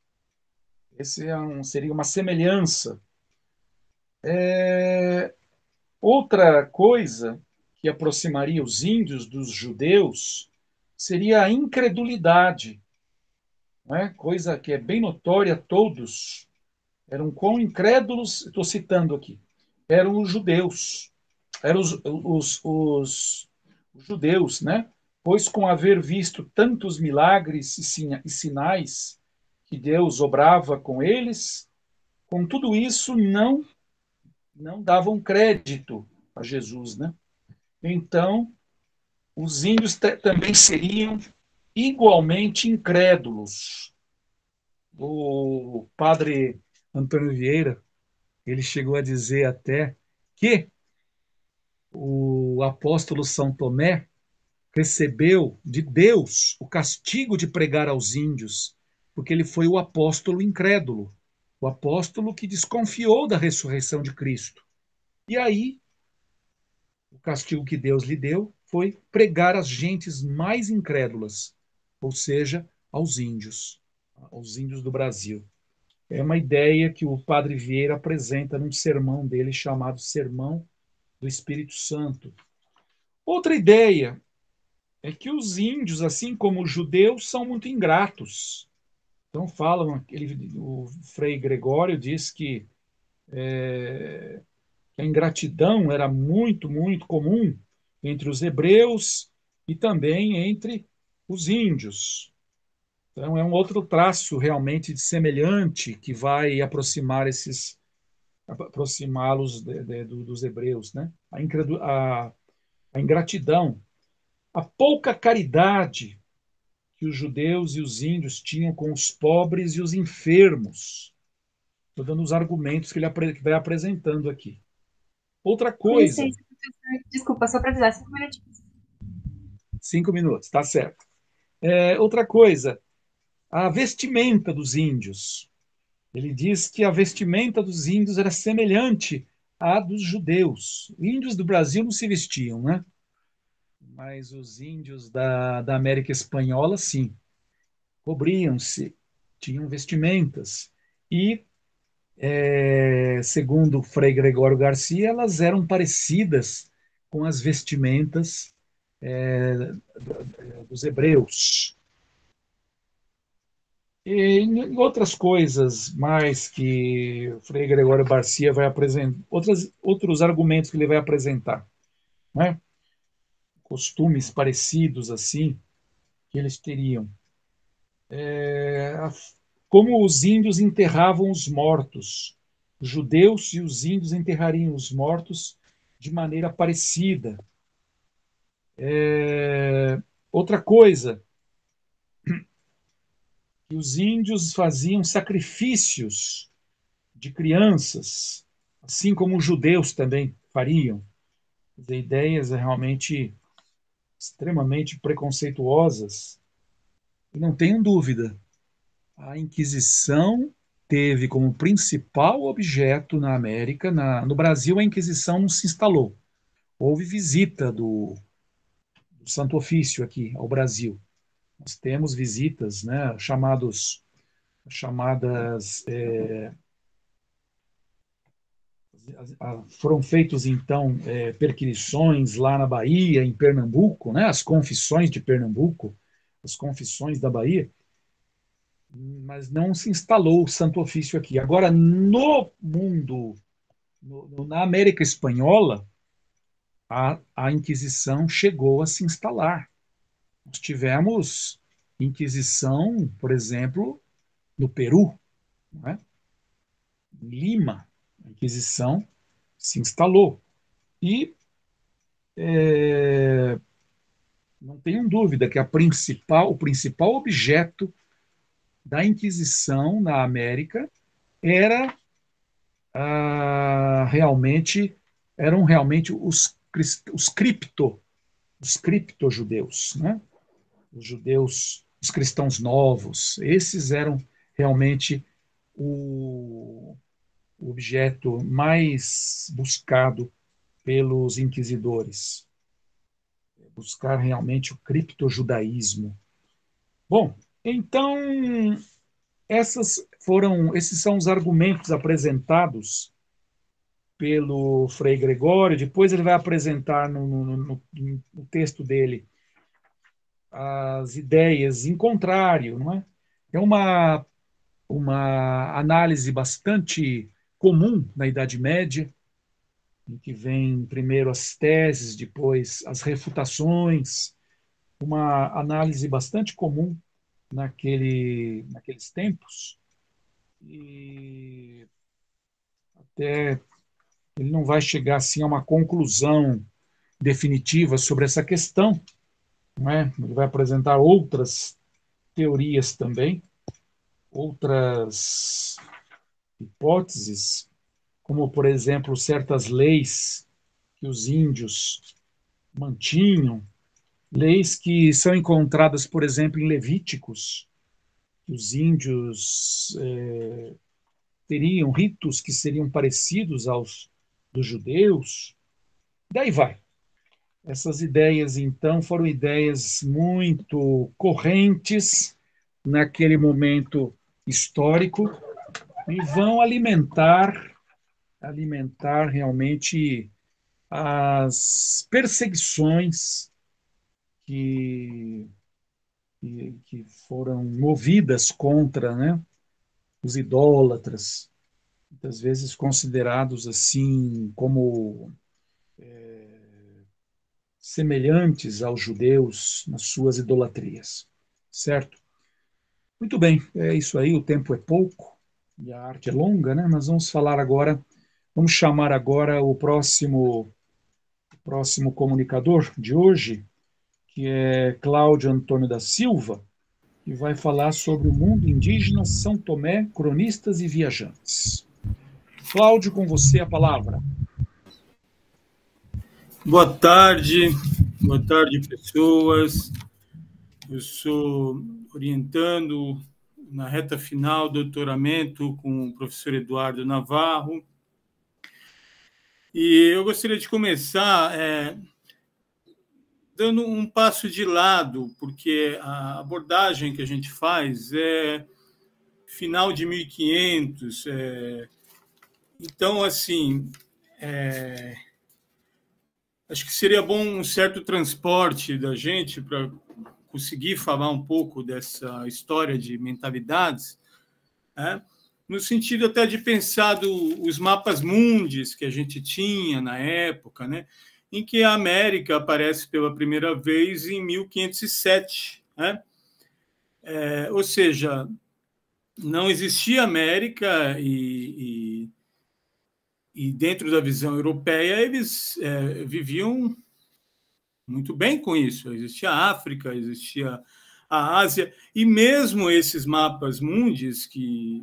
Seria uma semelhança. Outra coisa que aproximaria os índios dos judeus seria a incredulidade, né? Coisa que é bem notória a todos. Eram quão incrédulos, estou citando aqui, eram os judeus, eram os judeus, né? Pois com haver visto tantos milagres e sinais que Deus obrava com eles, com tudo isso não davam crédito a Jesus, né? Então, os índios também seriam igualmente incrédulos. O padre Antônio Vieira, ele chegou a dizer até que o apóstolo São Tomé recebeu de Deus o castigo de pregar aos índios, porque ele foi o apóstolo incrédulo, o apóstolo que desconfiou da ressurreição de Cristo. E aí, o castigo que Deus lhe deu foi pregar às gentes mais incrédulas, ou seja, aos índios do Brasil. É uma ideia que o padre Vieira apresenta num sermão dele chamado Sermão do Espírito Santo. Outra ideia é que os índios, assim como os judeus, são muito ingratos. Então falam, o Frei Gregório diz que a ingratidão era muito, muito comum entre os hebreus e também entre os índios. Então, é um outro traço realmente semelhante que vai aproximá-los dos hebreus, né? A ingratidão, a pouca caridade que os judeus e os índios tinham com os pobres e os enfermos. Estou dando os argumentos que ele vai apresentando aqui. Outra Com coisa. licença, professor. Desculpa, só para avisar, 5 minutinhos. 5 minutos, tá certo. Outra coisa, a vestimenta dos índios. Ele diz que a vestimenta dos índios era semelhante à dos judeus. Índios do Brasil não se vestiam, né? Mas os índios da América Espanhola, sim, cobriam-se, tinham vestimentas. E, segundo Frei Gregório Garcia, elas eram parecidas com as vestimentas dos hebreus. E em outras coisas mais que o Frei Gregório Garcia vai apresentar, outros argumentos que ele vai apresentar, né? Costumes parecidos assim que eles teriam. Como os índios enterravam os mortos. Os judeus e os índios enterrariam os mortos de maneira parecida. Outra coisa, que os índios faziam sacrifícios de crianças, assim como os judeus também fariam. As ideias realmente extremamente preconceituosas. E não tenham dúvida, a Inquisição teve como principal objeto na América, no Brasil a Inquisição não se instalou. Houve visita do Santo Ofício aqui ao Brasil. Nós temos visitas, né, foram feitos então perquisições lá na Bahia, em Pernambuco, né, as confissões de Pernambuco, as confissões da Bahia, mas não se instalou o Santo Ofício aqui. Agora, no mundo, na América Espanhola, a Inquisição chegou a se instalar. Nós tivemos Inquisição, por exemplo, no Peru, não é? Em Lima, a Inquisição se instalou. E não tenham dúvida que o principal objeto da Inquisição na América eram realmente os cripto-judeus, né? Os judeus, os cristãos novos. Esses eram realmente o objeto mais buscado pelos inquisidores. Buscar realmente o criptojudaísmo. Bom, então, esses são os argumentos apresentados pelo Frei Gregório. Depois ele vai apresentar no texto dele as ideias em contrário, não é? É uma análise bastante comum na Idade Média, em que vem primeiro as teses, depois as refutações, uma análise bastante comum naqueles tempos, e até ele não vai chegar assim a uma conclusão definitiva sobre essa questão, não é? Ele vai apresentar outras teorias também, outras hipóteses, como, por exemplo, certas leis que os índios mantinham, leis que são encontradas, por exemplo, em Levíticos, que os índios teriam ritos que seriam parecidos aos dos judeus. Daí vai. Essas ideias, então, foram ideias muito correntes naquele momento histórico e vão alimentar realmente as perseguições que foram movidas contra, né, os idólatras, muitas vezes considerados assim como semelhantes aos judeus nas suas idolatrias, certo? Muito bem, é isso aí, o tempo é pouco e a arte é longa, né? Mas vamos chamar agora o próximo comunicador de hoje, que é Cláudio Antônio da Silva, que vai falar sobre o mundo indígena, São Tomé, cronistas e viajantes. Cláudio, com você a palavra. Boa tarde, pessoas. Eu sou orientando na reta final do doutoramento com o professor Eduardo Navarro. E eu gostaria de começar dando um passo de lado, porque a abordagem que a gente faz é final de 1500. Então, assim, acho que seria bom um certo transporte da gente para conseguir falar um pouco dessa história de mentalidades, no sentido até de pensar os mapas mundis que a gente tinha na época, né, em que a América aparece pela primeira vez em 1507. Ou seja, não existia América e dentro da visão europeia eles viviam muito bem com isso. Existia a África, existia a Ásia, e mesmo esses mapas mundis que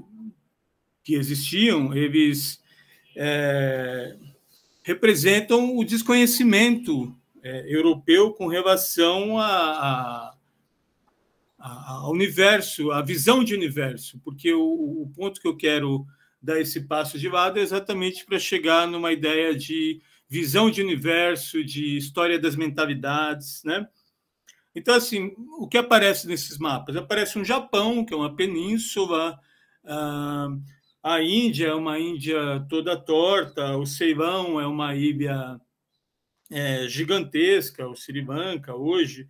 existiam, eles representam o desconhecimento europeu com relação ao universo, a visão de universo, porque o ponto que eu quero dar esse passo de lado é exatamente para chegar numa ideia de visão de universo, de história das mentalidades, né? Então, assim, o que aparece nesses mapas? Aparece um Japão, que é uma península, a Índia é uma Índia toda torta, o Ceilão é uma ilha gigantesca, o Sri Lanka hoje,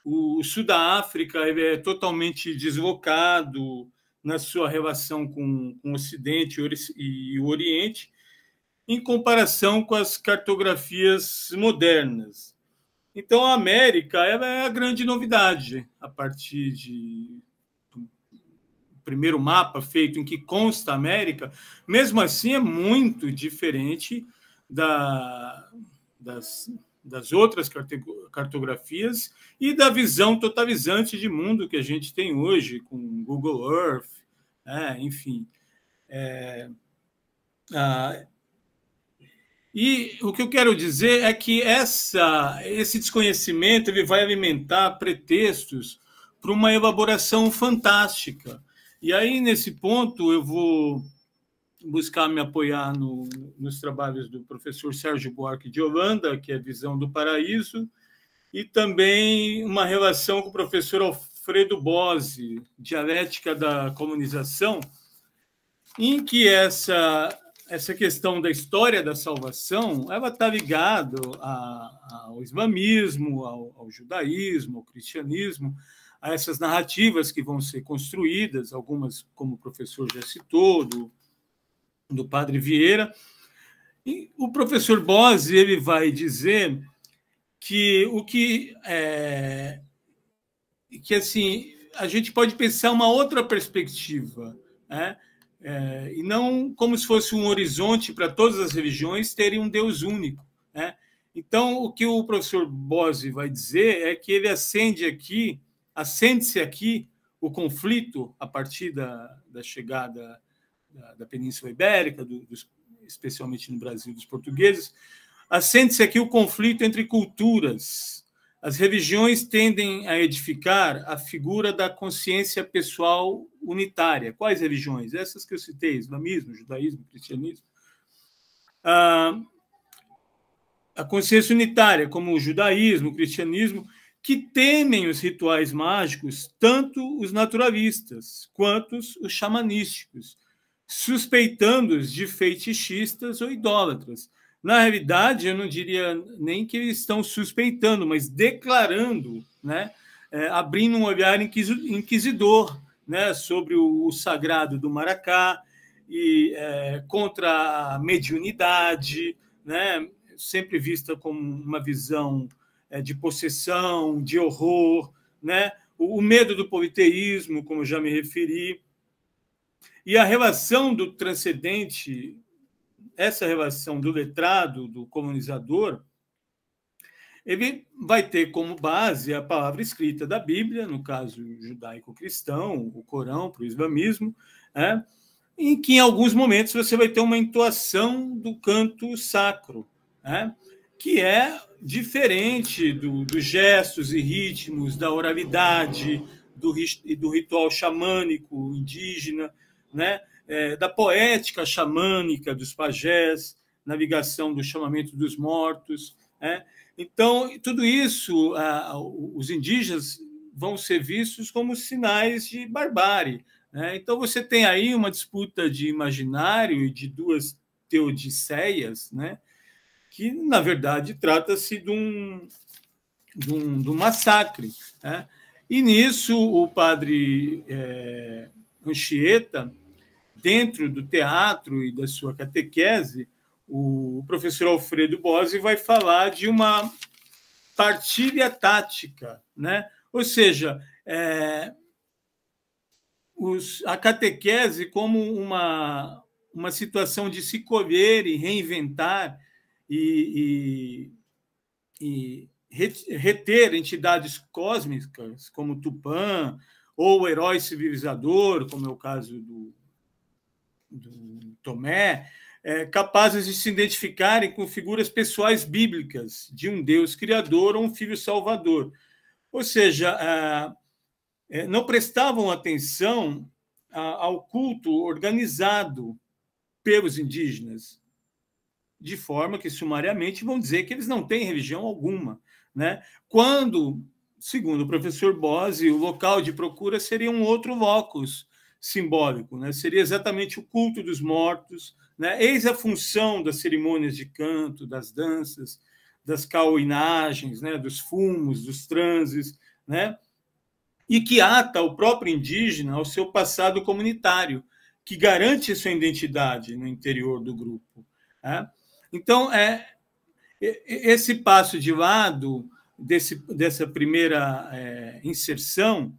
o sul da África é totalmente deslocado na sua relação com o Ocidente e o Oriente, em comparação com as cartografias modernas. Então, a América é a grande novidade, a partir do primeiro mapa feito em que consta a América. Mesmo assim, é muito diferente das outras cartografias e da visão totalizante de mundo que a gente tem hoje, com Google Earth, enfim. E o que eu quero dizer é que esse desconhecimento ele vai alimentar pretextos para uma elaboração fantástica. E aí, nesse ponto, eu vou buscar me apoiar nos trabalhos do professor Sérgio Buarque de Holanda, que é Visão do Paraíso, e também uma relação com o professor Alfredo Bose, Dialética da Colonização, em que essa questão da história da salvação ela está ligada ao islamismo, ao judaísmo, ao cristianismo, a essas narrativas que vão ser construídas, algumas, como o professor já citou, do Padre Vieira. E o professor Bose ele vai dizer que assim, a gente pode pensar uma outra perspectiva, né? E não como se fosse um horizonte para todas as religiões terem um Deus único, né? Então, o que o professor Bose vai dizer é que ele acende-se aqui o conflito a partir da chegada da Península Ibérica, especialmente no Brasil, dos portugueses, acende-se aqui o conflito entre culturas. As religiões tendem a edificar a figura da consciência pessoal unitária. Quais religiões? Essas que eu citei, islamismo, judaísmo, cristianismo. A consciência unitária, como o judaísmo, o cristianismo, que temem os rituais mágicos, tanto os naturalistas quanto os xamanísticos, suspeitando-os de fetichistas ou idólatras. Na realidade, eu não diria nem que eles estão suspeitando, mas declarando, né, abrindo um olhar inquisidor, né, sobre o sagrado do Maracá e contra a mediunidade, né, sempre vista como uma visão de possessão, de horror, né, o medo do politeísmo, como já me referi, e a relação do transcendente, essa relação do letrado, do colonizador, ele vai ter como base a palavra escrita da Bíblia, no caso judaico-cristão, o Corão para o islamismo, em que em alguns momentos você vai ter uma entoação do canto sacro, que é diferente dos gestos e ritmos da oralidade, do ritual xamânico indígena, né? Da poética xamânica dos pajés, navegação do chamamento dos mortos, né? Então, tudo isso, os indígenas vão ser vistos como sinais de barbárie, né? Então, você tem aí uma disputa de imaginário e de duas teodiceias, né? Que, na verdade, trata-se de um massacre, né? E nisso, o padre Anchieta, dentro do teatro e da sua catequese, o professor Alfredo Bose vai falar de uma partilha tática, né? Ou seja, a catequese como uma situação de se colher e reinventar e reter entidades cósmicas como Tupã, ou o herói civilizador, como é o caso do Tomé, capazes de se identificarem com figuras pessoais bíblicas de um Deus criador ou um filho salvador. Ou seja, não prestavam atenção ao culto organizado pelos indígenas, de forma que, sumariamente, vão dizer que eles não têm religião alguma, né? Quando, segundo o professor Bose, o local de procura seria um outro locus simbólico, né? Seria exatamente o culto dos mortos, né? Eis a função das cerimônias de canto, das danças, das cauinagens, né? Dos fumos, dos transes, né? E que ata o próprio indígena ao seu passado comunitário, que garante sua identidade no interior do grupo, né? Então, esse passo de lado dessa primeira inserção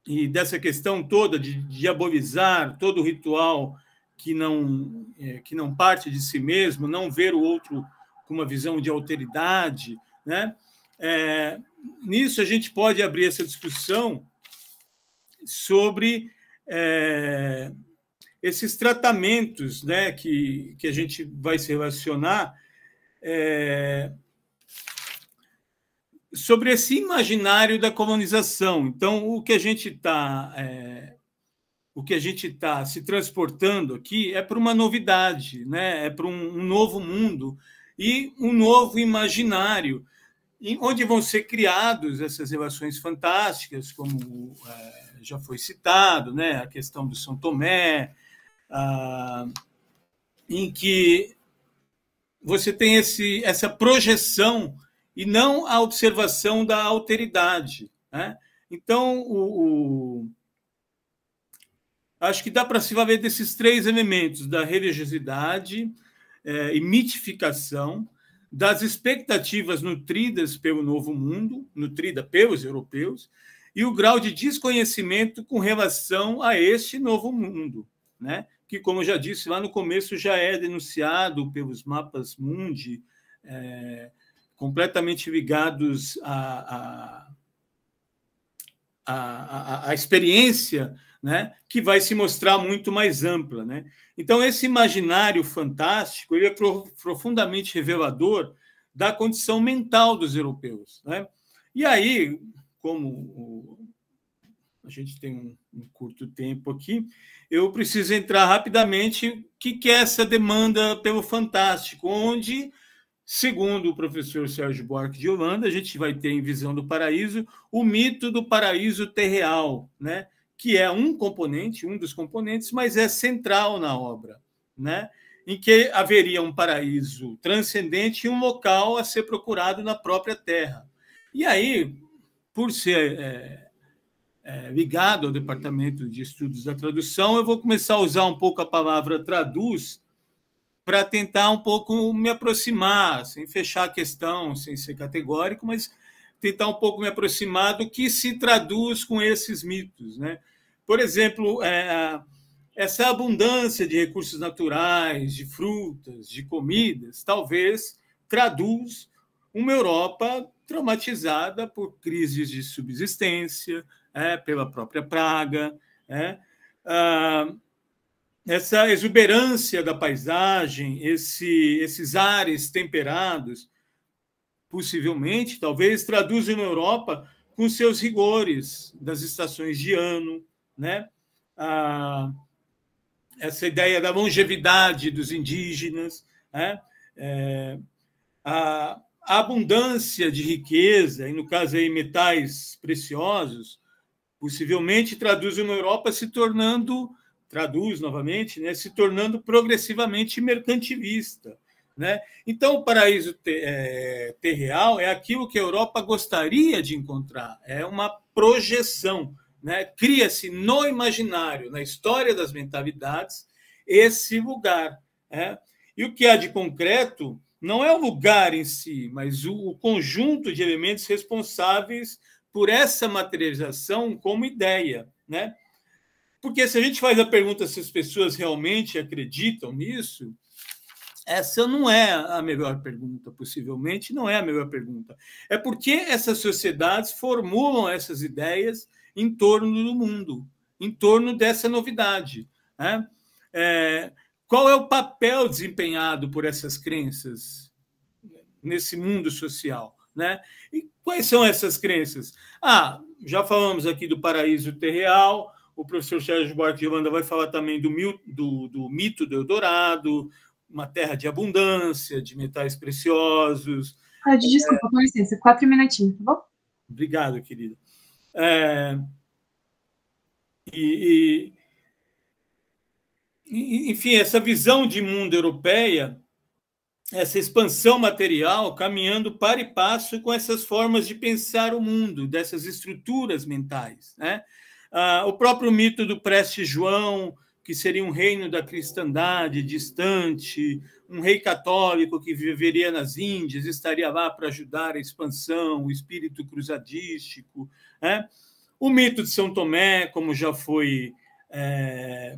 e dessa questão toda de diabolizar todo o ritual que não parte de si mesmo, não ver o outro com uma visão de alteridade, né? Nisso a gente pode abrir essa discussão sobre esses tratamentos, né, que a gente vai se relacionar sobre esse imaginário da colonização. Então, o que a gente está se transportando aqui é para uma novidade, né? É para um novo mundo e um novo imaginário, onde vão ser criados essas relações fantásticas, como já foi citado, né? A questão do São Tomé, em que você tem essa projeção e não a observação da alteridade, né? Então, acho que dá para se valer desses três elementos, da religiosidade e mitificação, das expectativas nutridas pelo novo mundo, nutrida pelos europeus, e o grau de desconhecimento com relação a este novo mundo, né? Que, como eu já disse lá no começo, já é denunciado pelos mapas mundi, completamente ligados à experiência, né, que vai se mostrar muito mais ampla, né? Então, esse imaginário fantástico ele é profundamente revelador da condição mental dos europeus, né? E aí, como a gente tem um curto tempo aqui, eu preciso entrar rapidamente o que é essa demanda pelo fantástico, onde, segundo o professor Sérgio Buarque de Holanda, a gente vai ter em Visão do Paraíso o mito do paraíso terreal, né? Que é um dos componentes, mas é central na obra, né? Em que haveria um paraíso transcendente e um local a ser procurado na própria Terra. E aí, por ser ligado ao Departamento de Estudos da Tradução, eu vou começar a usar um pouco a palavra traduz para tentar um pouco me aproximar, sem fechar a questão, sem ser categórico, mas tentar um pouco me aproximar do que se traduz com esses mitos, né? Por exemplo, essa abundância de recursos naturais, de frutas, de comidas, talvez traduz uma Europa traumatizada por crises de subsistência, pela própria praga, essa exuberância da paisagem, esses ares temperados, possivelmente, talvez traduzem uma Europa com seus rigores das estações de ano, né? Essa ideia da longevidade dos indígenas, né? A abundância de riqueza, e no caso aí metais preciosos, possivelmente traduz uma Europa traduz novamente, né, se tornando progressivamente mercantilista, né? Então, o paraíso terreal é aquilo que a Europa gostaria de encontrar, é uma projeção, né? Cria-se no imaginário, na história das mentalidades, esse lugar, né? E o que há de concreto não é o lugar em si, mas o conjunto de elementos responsáveis por essa materialização como ideia, né? Porque se a gente faz a pergunta se as pessoas realmente acreditam nisso, essa não é a melhor pergunta, possivelmente não é a melhor pergunta. É porque essas sociedades formulam essas ideias em torno do mundo, em torno dessa novidade, né? Qual é o papel desempenhado por essas crenças nesse mundo social, né? E quais são essas crenças? Já falamos aqui do paraíso terreal, o professor Sérgio Buarque de Holanda vai falar também do mito do Eldorado, uma terra de abundância, de metais preciosos. Desculpa, com licença, 4 minutinhos, tá bom? Obrigado, querida. Enfim, essa visão de mundo europeia, essa expansão material caminhando para e passo com essas formas de pensar o mundo, dessas estruturas mentais, né? O próprio mito do Preste João, que seria um reino da cristandade distante, um rei católico que viveria nas Índias, estaria lá para ajudar a expansão, o espírito cruzadístico, né? O mito de São Tomé, como já foi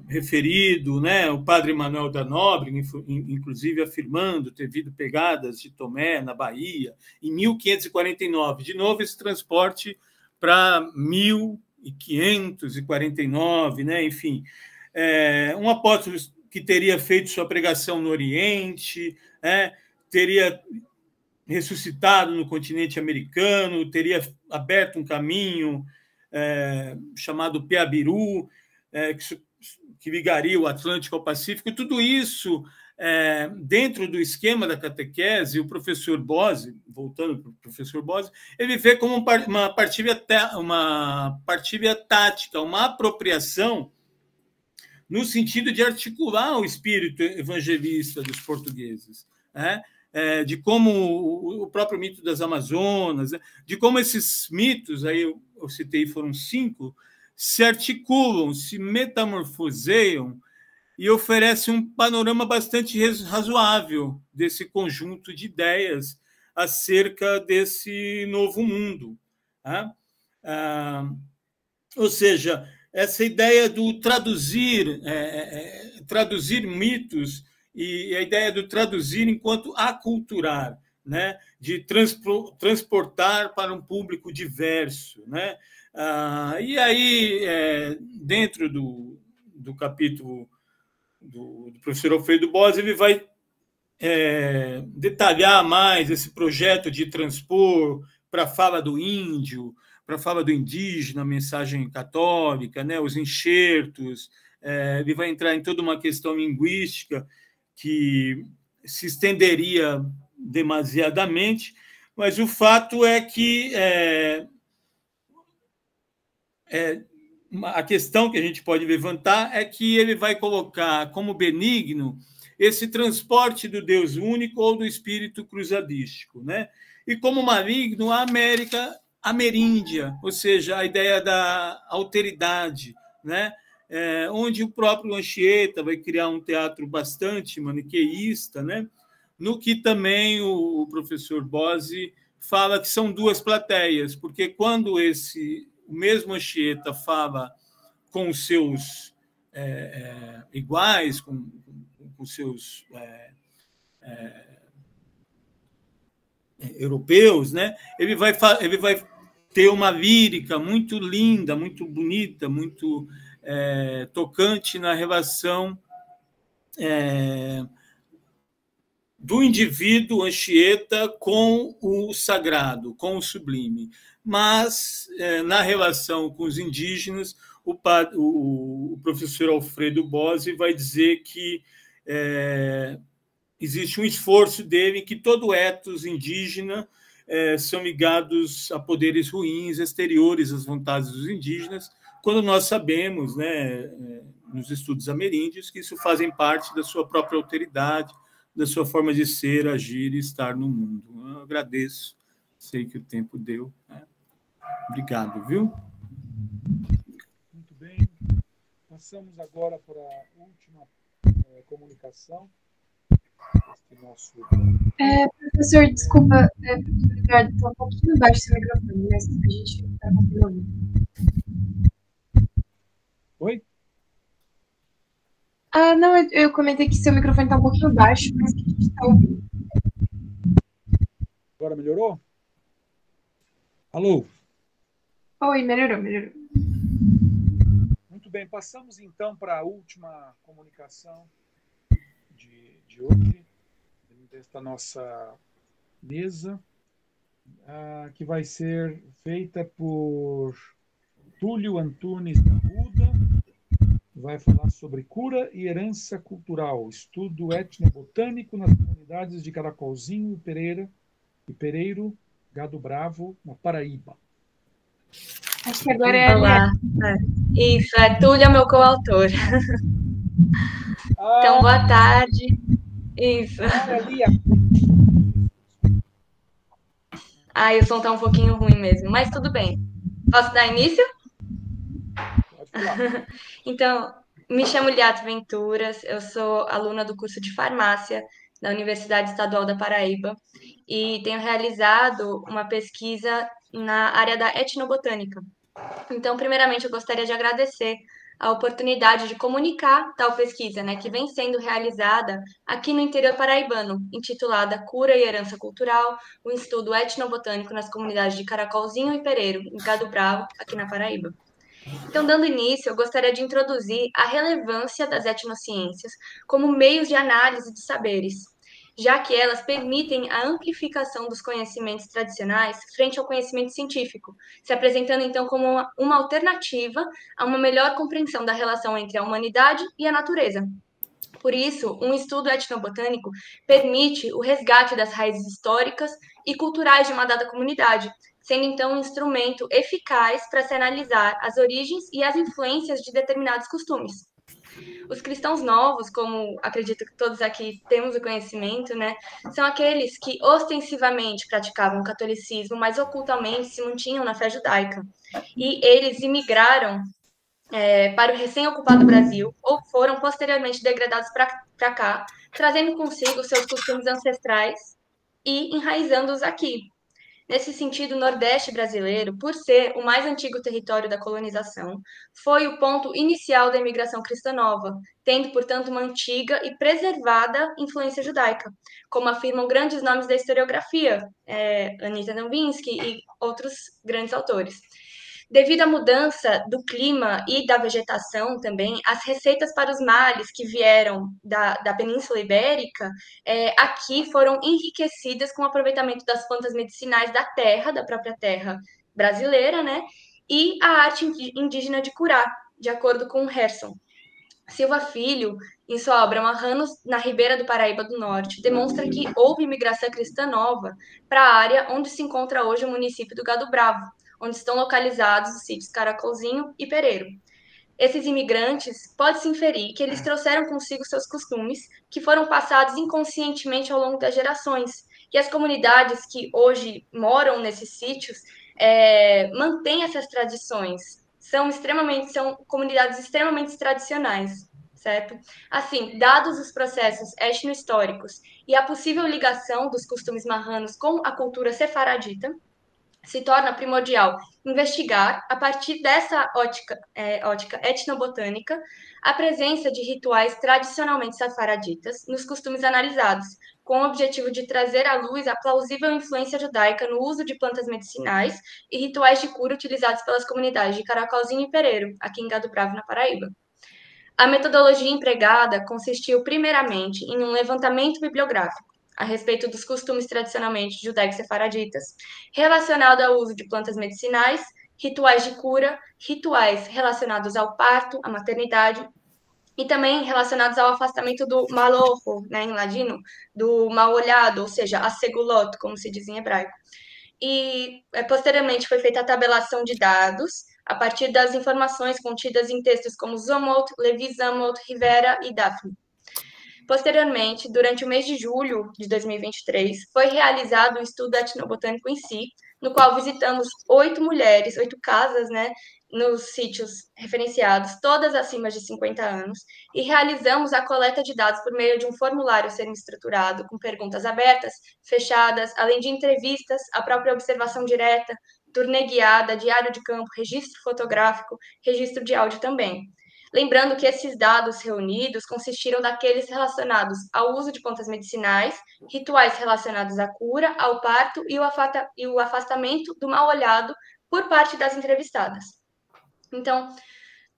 referido, né? O padre Manuel da Nóbrega, inclusive afirmando ter havido pegadas de Tomé na Bahia, em 1549. De novo, esse transporte para 1549, né? Enfim, um apóstolo que teria feito sua pregação no Oriente, teria ressuscitado no continente americano, teria aberto um caminho chamado Piabiru, que ligaria o Atlântico ao Pacífico. Tudo isso, dentro do esquema da catequese, o professor Bose, voltando para o professor Bose, ele vê como uma partilha tática, uma apropriação no sentido de articular o espírito evangelista dos portugueses, né? De como o próprio mito das Amazonas, de como esses mitos, aí eu citei, foram 5, se articulam, se metamorfoseiam e oferecem um panorama bastante razoável desse conjunto de ideias acerca desse novo mundo, né? Ou seja, essa ideia do traduzir mitos e a ideia do traduzir enquanto aculturar, né? De transportar para um público diverso, né? E aí, dentro do capítulo do professor Alfredo Bose, ele vai detalhar mais esse projeto de transpor para a fala do índio, para a fala do indígena, a mensagem católica, né, os enxertos. Ele vai entrar em toda uma questão linguística que se estenderia demasiadamente, mas o fato é que a questão que a gente pode levantar é que ele vai colocar como benigno esse transporte do Deus único ou do espírito cruzadístico, né? E como maligno, a América ameríndia, ou seja, a ideia da alteridade, né? Onde o próprio Anchieta vai criar um teatro bastante maniqueísta, né? No que também o professor Bose fala que são duas plateias, porque quando o mesmo Anchieta fala com os seus iguais, com os seus europeus, né? Ele vai ter uma lírica muito linda, muito bonita, muito tocante na relação do indivíduo Anchieta com o sagrado, com o sublime. Mas, na relação com os indígenas, o professor Alfredo Bose vai dizer que existe um esforço dele que todo ethos indígena são ligados a poderes ruins, exteriores às vontades dos indígenas, quando nós sabemos, né, nos estudos ameríndios, que isso fazem parte da sua própria alteridade, da sua forma de ser, agir e estar no mundo. Eu agradeço, sei que o tempo deu. Né? Obrigado, viu? Muito bem. Passamos agora para a última comunicação. Este nosso... Professor, desculpa, professor Eduardo, está um pouquinho baixo seu microfone, mas a gente está conseguindo ouvir. Oi? Não, eu comentei que seu microfone está um pouquinho baixo, mas que a gente está ouvindo. Agora melhorou? Alô? Oi, melhorou. Muito bem, passamos então para a última comunicação de hoje, desta nossa mesa, que vai ser feita por Túlio Antunes da Ruda, vai falar sobre cura e herança cultural, estudo etnobotânico nas comunidades de Caracolzinho e Pereiro, Gado Bravo, na Paraíba. Acho que agora é... Olá. Isso, Túlio é meu coautor. Então, boa tarde. Isso. O som tá um pouquinho ruim mesmo, mas tudo bem. Posso dar início? Pode falar. Então, me chamo Liato Venturas, eu sou aluna do curso de farmácia da Universidade Estadual da Paraíba e tenho realizado uma pesquisa na área da etnobotânica. Então, primeiramente, eu gostaria de agradecer a oportunidade de comunicar tal pesquisa, né, que vem sendo realizada aqui no interior paraibano, intitulada Cura e Herança Cultural, um estudo etnobotânico nas comunidades de Caracolzinho e Pereiro, em Gado Bravo, aqui na Paraíba. Então, dando início, eu gostaria de introduzir a relevância das etnociências como meios de análise de saberes, já que elas permitem a amplificação dos conhecimentos tradicionais frente ao conhecimento científico, se apresentando então como uma alternativa a uma melhor compreensão da relação entre a humanidade e a natureza. Por isso, um estudo etnobotânico permite o resgate das raízes históricas e culturais de uma dada comunidade, sendo então um instrumento eficaz para se analisar as origens e as influências de determinados costumes. Os cristãos novos, como acredito que todos aqui temos o conhecimento, né, são aqueles que ostensivamente praticavam o catolicismo, mas ocultamente se mantinham na fé judaica. E eles imigraram para o recém-ocupado Brasil ou foram posteriormente degradados para cá, trazendo consigo seus costumes ancestrais e enraizando-os aqui. Nesse sentido, o Nordeste brasileiro, por ser o mais antigo território da colonização, foi o ponto inicial da imigração cristã nova, tendo, portanto, uma antiga e preservada influência judaica, como afirmam grandes nomes da historiografia, Anita Nowinski e outros grandes autores. Devido à mudança do clima e da vegetação também, as receitas para os males que vieram da Península Ibérica aqui foram enriquecidas com o aproveitamento das plantas medicinais da terra, da própria terra brasileira, né? E a arte indígena de curar, de acordo com Herson. Silva Filho, em sua obra Marranos na Ribeira do Paraíba do Norte, demonstra que houve imigração cristã nova para a área onde se encontra hoje o município do Gado Bravo, onde estão localizados os sítios Caracolzinho e Pereiro. Esses imigrantes, pode-se inferir que eles trouxeram consigo seus costumes, que foram passados inconscientemente ao longo das gerações, e as comunidades que hoje moram nesses sítios mantêm essas tradições, são comunidades extremamente tradicionais, certo? Assim, dados os processos etno-históricos e a possível ligação dos costumes marranos com a cultura sefaradita, se torna primordial investigar, a partir dessa ótica etnobotânica, a presença de rituais tradicionalmente safaraditas nos costumes analisados, com o objetivo de trazer à luz a plausível influência judaica no uso de plantas medicinais e rituais de cura utilizados pelas comunidades de Caracolzinho e Pereiro, aqui em Gado Bravo, na Paraíba. A metodologia empregada consistiu, primeiramente, em um levantamento bibliográfico, a respeito dos costumes tradicionalmente judaicos sefaraditas, relacionado ao uso de plantas medicinais, rituais de cura, rituais relacionados ao parto, à maternidade, e também relacionados ao afastamento do malocho, né, em ladino, do mal olhado, ou seja, a segulot, como se diz em hebraico. E posteriormente foi feita a tabelação de dados a partir das informações contidas em textos como Zomot, Levi Zamot, Rivera e Daphne. Posteriormente, durante o mês de julho de 2023, foi realizado um estudo etnobotânico em si, no qual visitamos 8 mulheres, 8 casas, né, nos sítios referenciados, todas acima de 50 anos, e realizamos a coleta de dados por meio de um formulário semi-estruturado, com perguntas abertas, fechadas, além de entrevistas, a própria observação direta, turnê guiada, diário de campo, registro fotográfico, registro de áudio também. Lembrando que esses dados reunidos consistiram daqueles relacionados ao uso de plantas medicinais, rituais relacionados à cura, ao parto e o afastamento do mal-olhado por parte das entrevistadas. Então,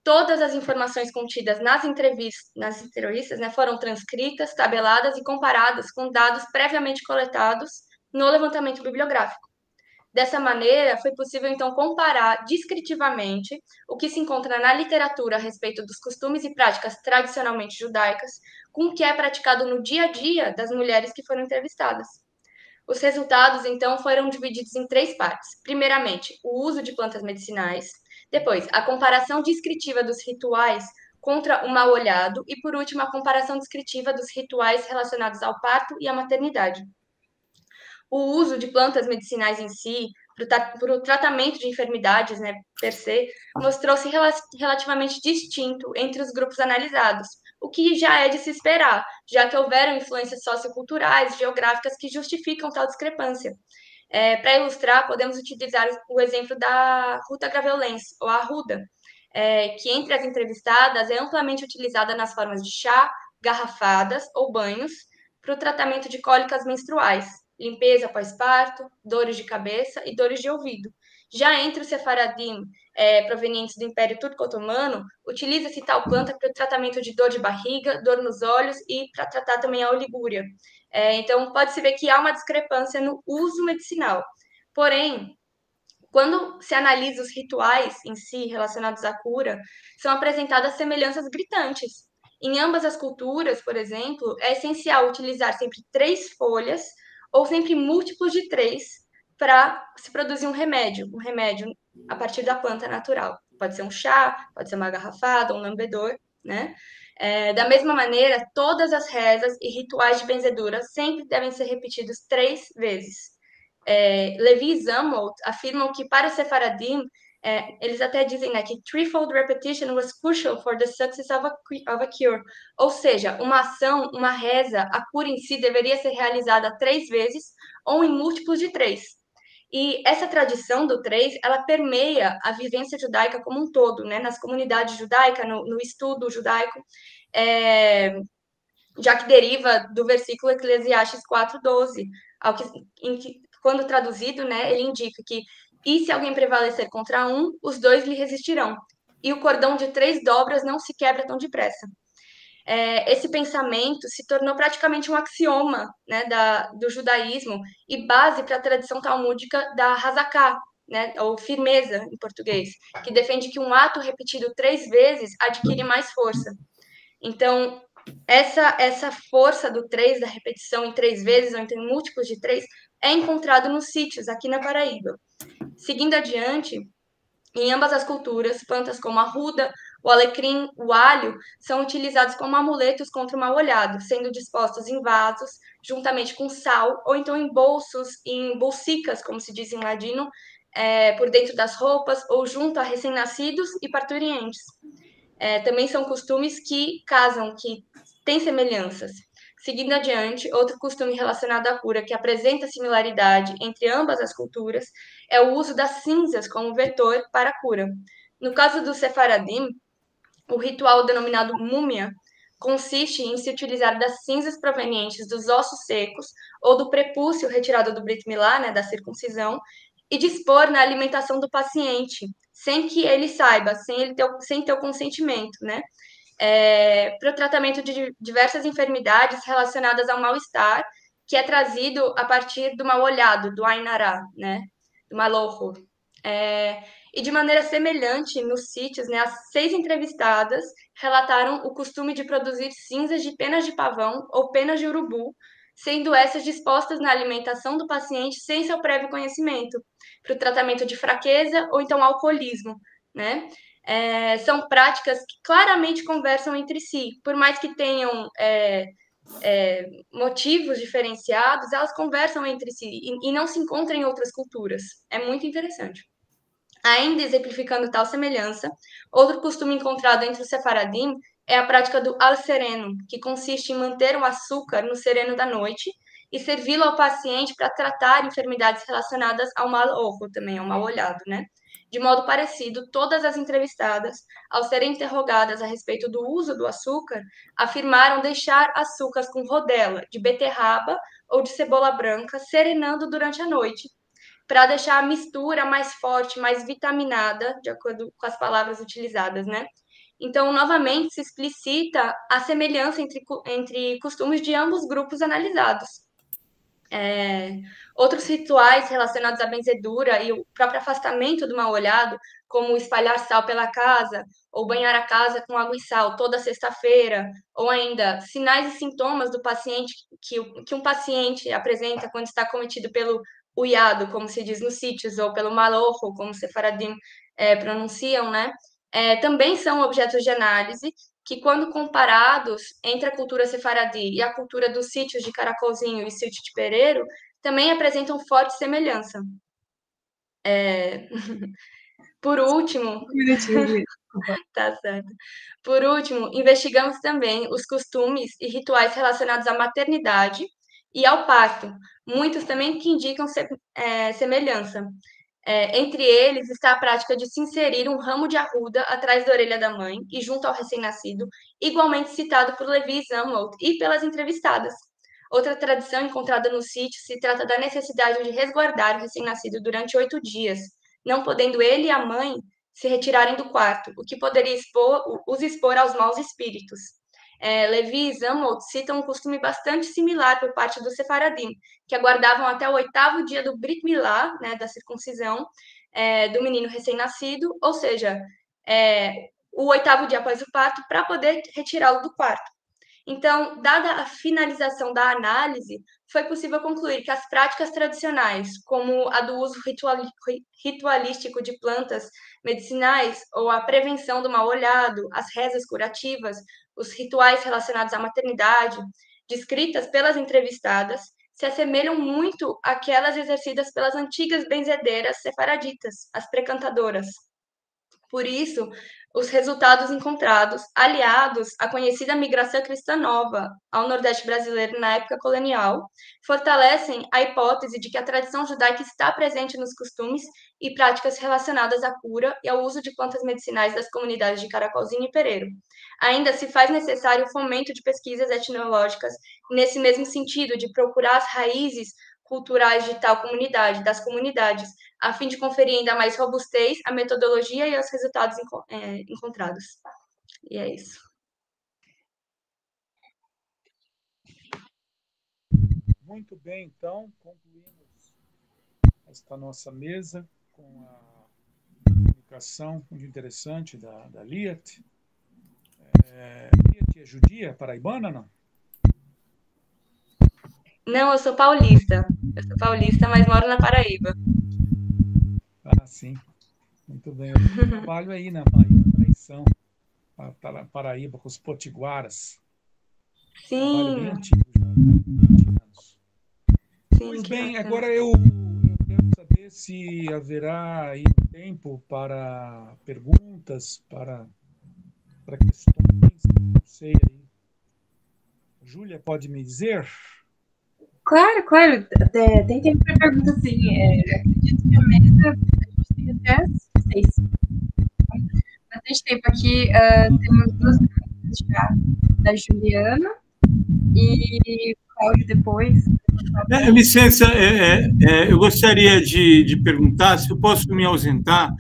todas as informações contidas nas entrevistas, né, foram transcritas, tabeladas e comparadas com dados previamente coletados no levantamento bibliográfico. Dessa maneira, foi possível, então, comparar descritivamente o que se encontra na literatura a respeito dos costumes e práticas tradicionalmente judaicas com o que é praticado no dia a dia das mulheres que foram entrevistadas. Os resultados, então, foram divididos em 3 partes. Primeiramente, o uso de plantas medicinais. Depois, a comparação descritiva dos rituais contra o mal-olhado. E, por último, a comparação descritiva dos rituais relacionados ao parto e à maternidade. O uso de plantas medicinais em si, para o tratamento de enfermidades, né, per se, mostrou-se relativamente distinto entre os grupos analisados, o que já é de se esperar, já que houveram influências socioculturais, geográficas que justificam tal discrepância. Para ilustrar, podemos utilizar o exemplo da ruta graveolens, ou arruda, que entre as entrevistadas é amplamente utilizada nas formas de chá, garrafadas ou banhos, para o tratamento de cólicas menstruais, limpeza pós-parto, dores de cabeça e dores de ouvido. Já entre os sefaradim provenientes do Império Turco-Otomano, utiliza-se tal planta para o tratamento de dor de barriga, dor nos olhos e para tratar também a oligúria. Então, pode-se ver que há uma discrepância no uso medicinal. Porém, quando se analisa os rituais em si relacionados à cura, são apresentadas semelhanças gritantes. Em ambas as culturas, por exemplo, é essencial utilizar sempre 3 folhas ou sempre múltiplos de 3 para se produzir um remédio a partir da planta natural. Pode ser um chá, pode ser uma garrafada, um lambedor, né? Da mesma maneira, todas as rezas e rituais de benzedura sempre devem ser repetidos 3 vezes. Levi e Zamot afirmam que para os sefaradim, eles até dizem, né, que threefold repetition was crucial for the success of a cure. Ou seja, uma ação, uma reza, a cura em si deveria ser realizada 3 vezes ou em múltiplos de 3. E essa tradição do 3, ela permeia a vivência judaica como um todo, né, nas comunidades judaicas, no estudo judaico, já que deriva do versículo Eclesiastes 4:12, quando traduzido, né, ele indica que e se alguém prevalecer contra um, os 2 lhe resistirão. E o cordão de 3 dobras não se quebra tão depressa. Esse pensamento se tornou praticamente um axioma, né, do judaísmo e base para a tradição talmúdica da Hazaká, né, ou firmeza em português, que defende que um ato repetido 3 vezes adquire mais força. Então, essa força do 3, da repetição em 3 vezes, ou então em múltiplos de 3, é encontrado nos sítios aqui na Paraíba. Seguindo adiante, em ambas as culturas, plantas como a ruda, o alecrim, o alho, são utilizados como amuletos contra o mal-olhado, sendo dispostos em vasos, juntamente com sal, ou então em bolsos, em bolsicas, como se diz em ladino, por dentro das roupas, ou junto a recém-nascidos e parturientes. Também são costumes que casam, que têm semelhanças. Seguindo adiante, outro costume relacionado à cura que apresenta similaridade entre ambas as culturas é o uso das cinzas como vetor para a cura. No caso do sefaradim, o ritual denominado múmia consiste em se utilizar das cinzas provenientes dos ossos secos ou do prepúcio retirado do Brit Milá, né, da circuncisão, e dispor na alimentação do paciente, sem que ele saiba, sem ter o consentimento, né? Para o tratamento de diversas enfermidades relacionadas ao mal-estar, que é trazido a partir do mal-olhado, do Ainará, né? Do Malojo. E de maneira semelhante, nos sítios, né, as 6 entrevistadas relataram o costume de produzir cinzas de penas de pavão ou penas de urubu, sendo essas dispostas na alimentação do paciente sem seu prévio conhecimento, para o tratamento de fraqueza ou então alcoolismo, né? São práticas que claramente conversam entre si, por mais que tenham motivos diferenciados, elas conversam entre si e não se encontram em outras culturas. É muito interessante. Ainda exemplificando tal semelhança, outro costume encontrado entre os sefaradim é a prática do al-sereno, que consiste em manter o açúcar no sereno da noite e servi-lo ao paciente para tratar enfermidades relacionadas ao mal-olho, também ao mal-olhado, né? De modo parecido, todas as entrevistadas, ao serem interrogadas a respeito do uso do açúcar, afirmaram deixar açúcares com rodela, de beterraba ou de cebola branca, serenando durante a noite, para deixar a mistura mais forte, mais vitaminada, de acordo com as palavras utilizadas, né? Então, novamente, se explicita a semelhança entre costumes de ambos grupos analisados. Outros rituais relacionados à benzedura e o próprio afastamento do mal-olhado, como espalhar sal pela casa, ou banhar a casa com água e sal toda sexta-feira, ou ainda sinais e sintomas do paciente que um paciente apresenta quando está cometido pelo uiado, como se diz nos sítios, ou pelo malojo, como os sefaradim pronunciam, né? Também são objetos de análise que, quando comparados entre a cultura sefaradi e a cultura dos sítios de Caracolzinho e sítio de Pereiro, também apresentam forte semelhança. Por último, tá certo. Por último, investigamos também os costumes e rituais relacionados à maternidade e ao parto, muitos também que indicam semelhança. Entre eles está a prática de se inserir um ramo de arruda atrás da orelha da mãe e junto ao recém-nascido, igualmente citado por Levi Zamot e pelas entrevistadas. Outra tradição encontrada no sítio se trata da necessidade de resguardar o recém-nascido durante 8 dias, não podendo ele e a mãe se retirarem do quarto, o que poderia os expor aos maus espíritos. Levi e Zamot citam um costume bastante similar por parte dos sefaradim, que aguardavam até o 8º dia do Brit Milá, né, da circuncisão do menino recém-nascido, ou seja, o 8º dia após o parto, para poder retirá-lo do quarto. Então, dada a finalização da análise, foi possível concluir que as práticas tradicionais, como a do uso ritualístico de plantas medicinais ou a prevenção do mal-olhado, as rezas curativas, os rituais relacionados à maternidade, descritas pelas entrevistadas, se assemelham muito àquelas exercidas pelas antigas benzedeiras sefaraditas, as precantadoras. Por isso, os resultados encontrados, aliados à conhecida migração cristã nova ao Nordeste brasileiro na época colonial, fortalecem a hipótese de que a tradição judaica está presente nos costumes e práticas relacionadas à cura e ao uso de plantas medicinais das comunidades de Caracolzinho e Pereiro. Ainda se faz necessário o fomento de pesquisas etnológicas nesse mesmo sentido, de procurar as raízes culturais de tal comunidade, das comunidades, a fim de conferir ainda mais robustez à metodologia e aos resultados encontrados. E é isso. Muito bem, então, concluímos esta nossa mesa com a comunicação muito interessante da Liat. Liat é judia, paraibana, não? Não, eu sou paulista. Eu sou paulista, mas moro na Paraíba. Ah, sim. Muito bem. Eu trabalho aí na Bahia da Traição, Paraíba, com os potiguaras. Sim. Trabalho bem antigo já, né? 20 anos. Sim, Pois que bem, bacana. agora eu quero saber se haverá aí tempo para perguntas, para questões, não sei aí. Júlia, pode me dizer? Claro, claro. Tem tempo para pergunta, sim. Acredito que a mesa a gente tem até as 6. Bastante tempo aqui. Temos 2 perguntas já da Juliana e o Cláudio depois. Licença, eu gostaria de perguntar se eu posso me ausentar,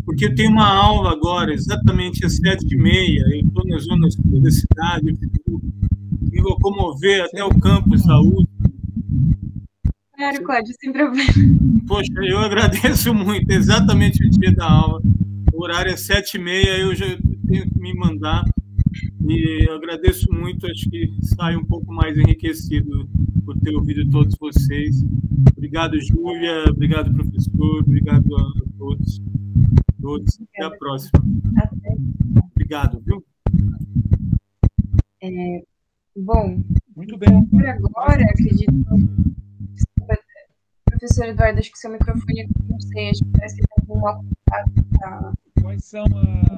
porque eu tenho uma aula agora, exatamente às 7h30, eu estou na zona sul da cidade, eu vou me locomover até o campus da USP, Claro, Cláudio, sem problema. Poxa, eu agradeço muito, exatamente o dia da aula, o horário é 7h30, eu já tenho que me mandar, e eu agradeço muito, acho que saio um pouco mais enriquecido por ter ouvido todos vocês. Obrigado, Júlia, obrigado, professor, obrigado a todos. Até a próxima. Até. Obrigado, viu? Bom, Muito bem. por agora, acredito. Desculpa, professor Eduardo, acho que seu microfone, não sei, acho que parece que está com mal contato. Quais são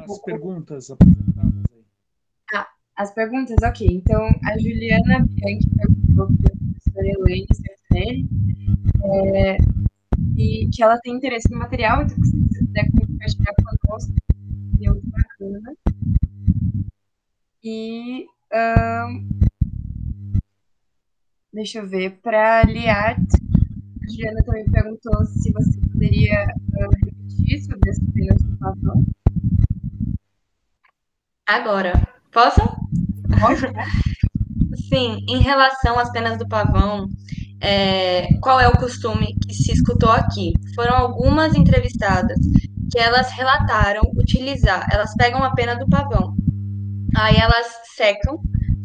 as perguntas apresentadas aí? As perguntas, ok. Então, a Juliana Bianchi perguntou para a professora Elaine Santinelli e que ela tem interesse no material, então se você puder compartilhar conosco, seria muito bacana. E deixa eu ver, para a Liat, a Juliana também perguntou se você poderia repetir sobre as penas do pavão. Agora, posso? Pode? Sim, em relação às penas do pavão, qual é o costume que se escutou aqui? Foram algumas entrevistadas que elas relataram utilizar, elas pegam a pena do pavão, aí elas secam,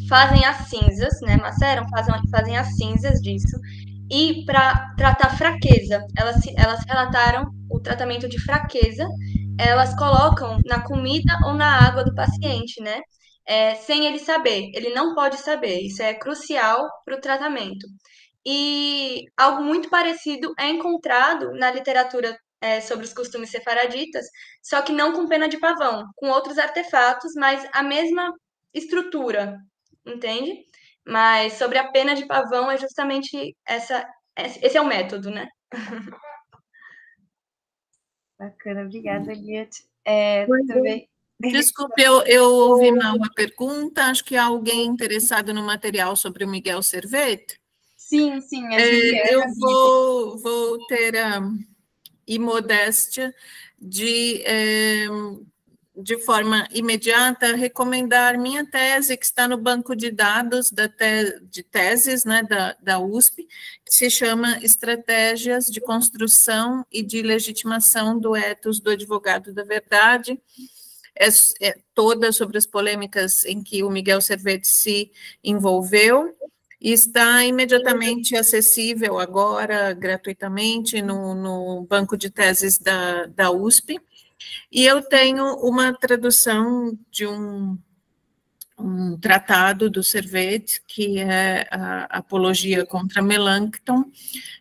fazem as cinzas, né? Maceram, fazem as cinzas disso, e para tratar fraqueza, elas relataram o tratamento de fraqueza, elas colocam na comida ou na água do paciente, né? Sem ele saber, ele não pode saber, isso é crucial para o tratamento. E algo muito parecido é encontrado na literatura sobre os costumes sefaraditas, só que não com pena de pavão, com outros artefatos, mas a mesma estrutura, entende? Mas sobre a pena de pavão é justamente esse é o método, né? Bacana, obrigada, Liat. Também. Desculpe, eu ouvi mal a pergunta. Acho que há alguém interessado no material sobre o Miguel Servet. Sim, a Juliana. Eu vou ter a imodéstia de forma imediata, recomendar minha tese, que está no banco de dados de teses, né, da USP, que se chama Estratégias de Construção e de Legitimação do Ethos do Advogado da Verdade. É toda sobre as polêmicas em que o Miguel Servet se envolveu, e está imediatamente acessível agora, gratuitamente, no banco de teses da USP. E eu tenho uma tradução de um tratado do Servet, que é a Apologia contra Melancton,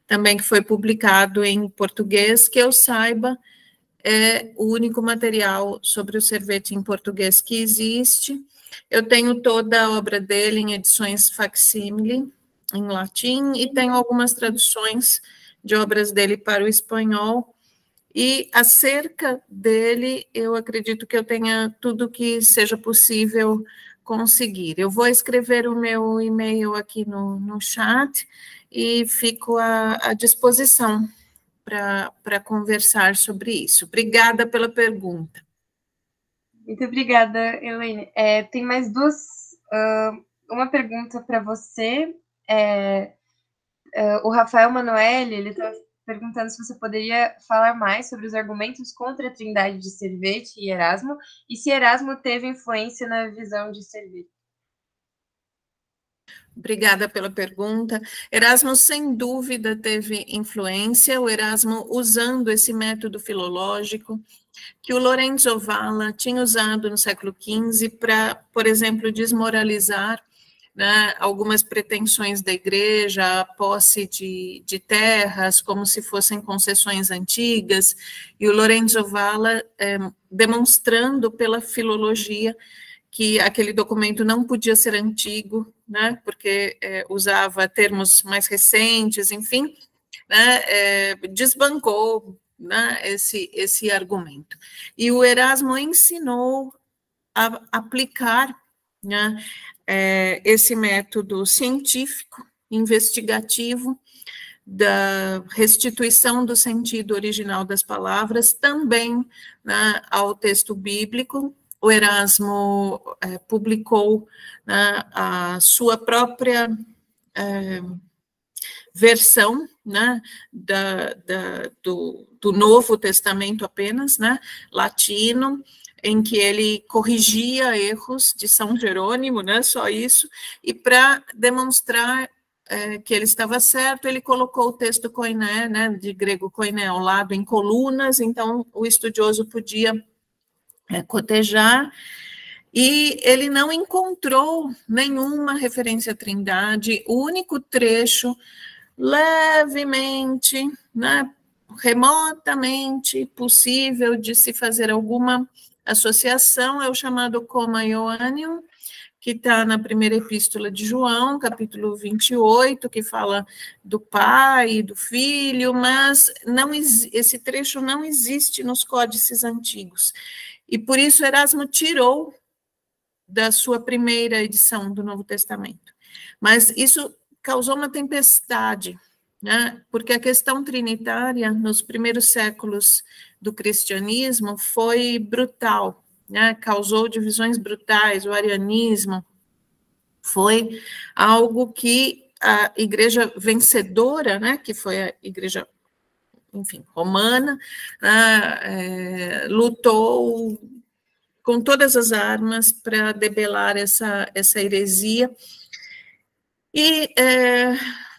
também que foi publicado em português, que eu saiba, é o único material sobre o Servet em português que existe. Eu tenho toda a obra dele em edições facsímile, em latim, e tenho algumas traduções de obras dele para o espanhol. E acerca dele, eu acredito que eu tenha tudo que seja possível conseguir. Eu vou escrever o meu e-mail aqui no chat e fico à disposição para conversar sobre isso. Obrigada pela pergunta. Muito obrigada, Elaine. Tem mais uma pergunta para você. O Rafael Manoel, ele está perguntando se você poderia falar mais sobre os argumentos contra a trindade de Servet e Erasmo, e se Erasmo teve influência na visão de Servet. Obrigada pela pergunta. Erasmo, sem dúvida, teve influência, o Erasmo usando esse método filológico que o Lorenzo Valla tinha usado no século XV para, por exemplo, desmoralizar, né, algumas pretensões da igreja, a posse de terras, como se fossem concessões antigas, e o Lorenzo Valla demonstrando pela filologia que aquele documento não podia ser antigo, né, porque usava termos mais recentes, enfim, né, desbancou, né, esse argumento. E o Erasmo ensinou a aplicar, né, esse método científico, investigativo, da restituição do sentido original das palavras, também, né, ao texto bíblico. O Erasmo publicou, né, a sua própria versão, né, do Novo Testamento apenas, né, latino, em que ele corrigia erros de São Jerônimo, né, só isso, e para demonstrar que ele estava certo, ele colocou o texto koiné, né, de grego koiné, ao lado em colunas, então o estudioso podia cotejar, e ele não encontrou nenhuma referência à Trindade. O único trecho levemente, né, remotamente possível de se fazer alguma associação é o chamado Coma Ioannium, que está na primeira epístola de João, capítulo 28, que fala do pai e do filho, mas não, esse trecho não existe nos códices antigos. E por isso Erasmo tirou da sua primeira edição do Novo Testamento. Mas isso causou uma tempestade, né? Porque a questão trinitária, nos primeiros séculos do cristianismo, foi brutal, né? Causou divisões brutais, o arianismo foi algo que a igreja vencedora, né, que foi a igreja, enfim, romana, lutou com todas as armas para debelar essa heresia, e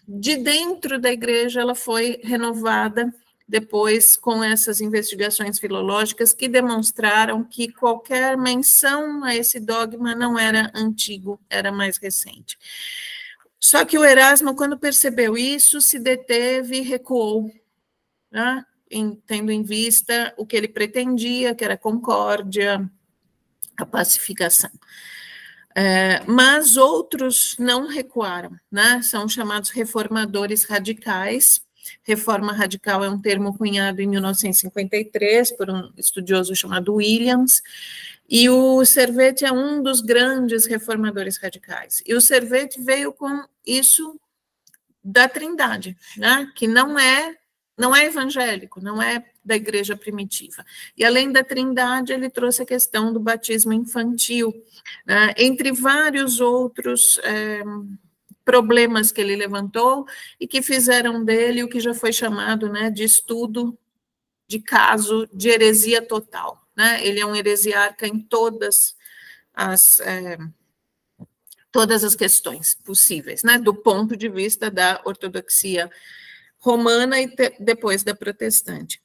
de dentro da igreja ela foi renovada depois com essas investigações filológicas que demonstraram que qualquer menção a esse dogma não era antigo, era mais recente. Só que o Erasmo, quando percebeu isso, se deteve e recuou, né, tendo em vista o que ele pretendia, que era a concórdia, a pacificação. Mas outros não recuaram, né? São chamados reformadores radicais. Reforma radical é um termo cunhado em 1953 por um estudioso chamado Williams, e o Servetti é um dos grandes reformadores radicais. E o Servetti veio com isso da Trindade, né? Que não é evangélico, não é da igreja primitiva. E além da Trindade, ele trouxe a questão do batismo infantil, né? Entre vários outros problemas que ele levantou e que fizeram dele o que já foi chamado, né, de estudo de caso de heresia total, né? Ele é um heresiarca em todas as questões possíveis, né, do ponto de vista da ortodoxia romana e depois da protestante.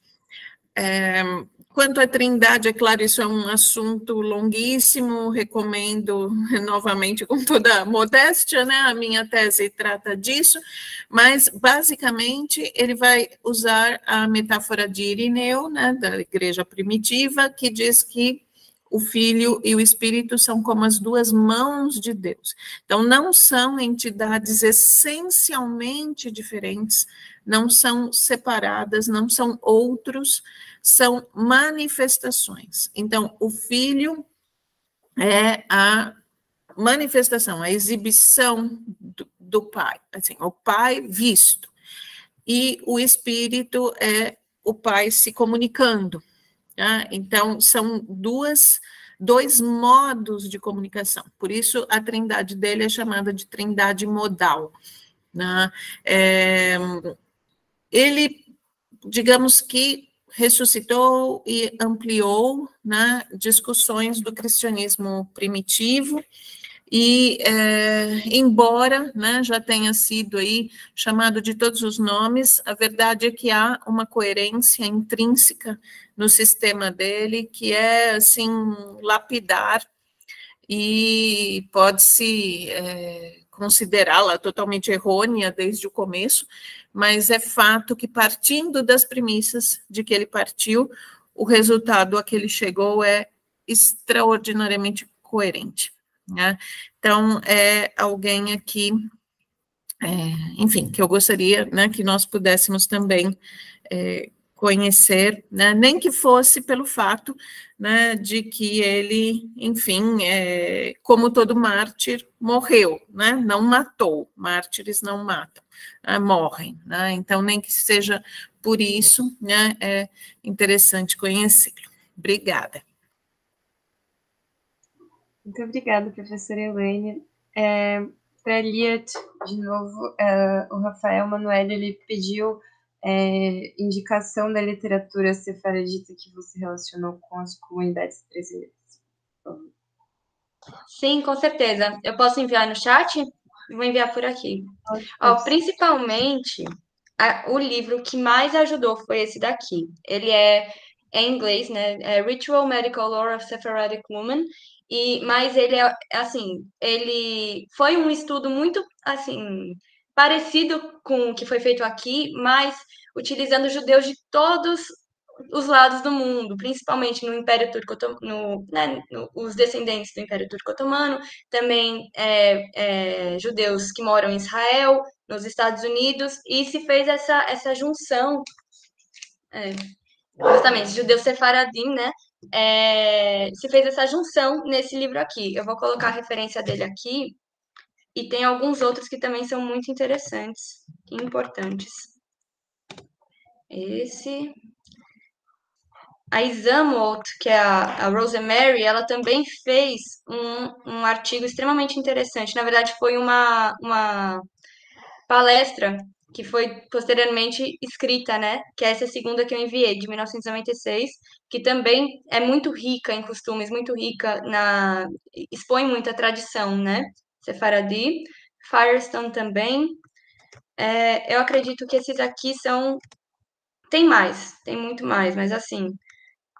Quanto à Trindade, é claro, isso é um assunto longuíssimo, recomendo novamente com toda a modéstia, né, a minha tese trata disso, mas basicamente ele vai usar a metáfora de Irineu, né, da igreja primitiva, que diz que o Filho e o Espírito são como as duas mãos de Deus. Então, não são entidades essencialmente diferentes, não são separadas, não são outros, são manifestações. Então, o Filho é a manifestação, a exibição do Pai, assim, o Pai visto. E o Espírito é o Pai se comunicando. Tá? Então, são dois modos de comunicação. Por isso, a trindade dele é chamada de trindade modal. Né? Ele, digamos que, ressuscitou e ampliou, né, discussões do cristianismo primitivo, e embora, né, já tenha sido aí chamado de todos os nomes, a verdade é que há uma coerência intrínseca no sistema dele que é, assim, lapidar, e pode-se considerá-la totalmente errônea desde o começo, mas é fato que, partindo das premissas de que ele partiu, o resultado a que ele chegou é extraordinariamente coerente. Né? Então, é alguém aqui, enfim, que eu gostaria, né, que nós pudéssemos também conhecer, né, nem que fosse pelo fato, né, de que ele, enfim, como todo mártir, morreu, né, não matou, mártires não matam, morrem, né, então nem que seja por isso, né, é interessante conhecê-lo. Obrigada. Muito obrigada, professora Elaine. Para Liat, de novo, o Rafael Manoel, ele pediu indicação da literatura sefaradita que você relacionou com as comunidades brasileiras. Sim, com certeza. Eu posso enviar no chat? Vou enviar por aqui. Principalmente, o livro que mais ajudou foi esse daqui. Ele é em inglês, né? É Ritual Medical Lore of Sephardic Women. Mas ele ele foi um estudo muito, assim, parecido com o que foi feito aqui, mas utilizando judeus de todos os lados do mundo, principalmente no Império Turco, os descendentes do Império Turco Otomano, também judeus que moram em Israel, nos Estados Unidos, e se fez essa junção, justamente, judeus sefaradim, né? Se fez essa junção nesse livro aqui. Eu vou colocar a referência dele aqui, e tem alguns outros que também são muito interessantes e importantes. A Isamot, que é a Rosemary, ela também fez um artigo extremamente interessante. Na verdade, foi uma palestra que foi posteriormente escrita, né? Que é essa segunda que eu enviei, de 1996, que também é muito rica em costumes, muito rica expõe muita tradição, né? Sefaradi. Firestone também. Eu acredito que esses aqui tem mais, tem muito mais, mas assim,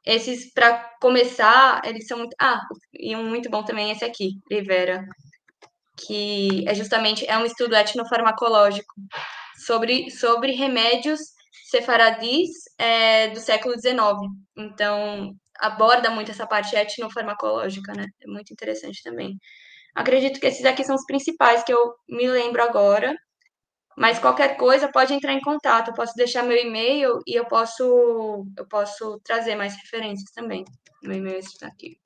esses, para começar, eles são muito... e um muito bom também é esse aqui, Rivera, que justamente um estudo etnofarmacológico sobre remédios sefaradis do século XIX. Então, aborda muito essa parte etnofarmacológica, né? É muito interessante também. Acredito que esses aqui são os principais que eu me lembro agora. Mas qualquer coisa pode entrar em contato. Eu posso deixar meu e-mail e eu posso trazer mais referências também. Meu e-mail está aqui.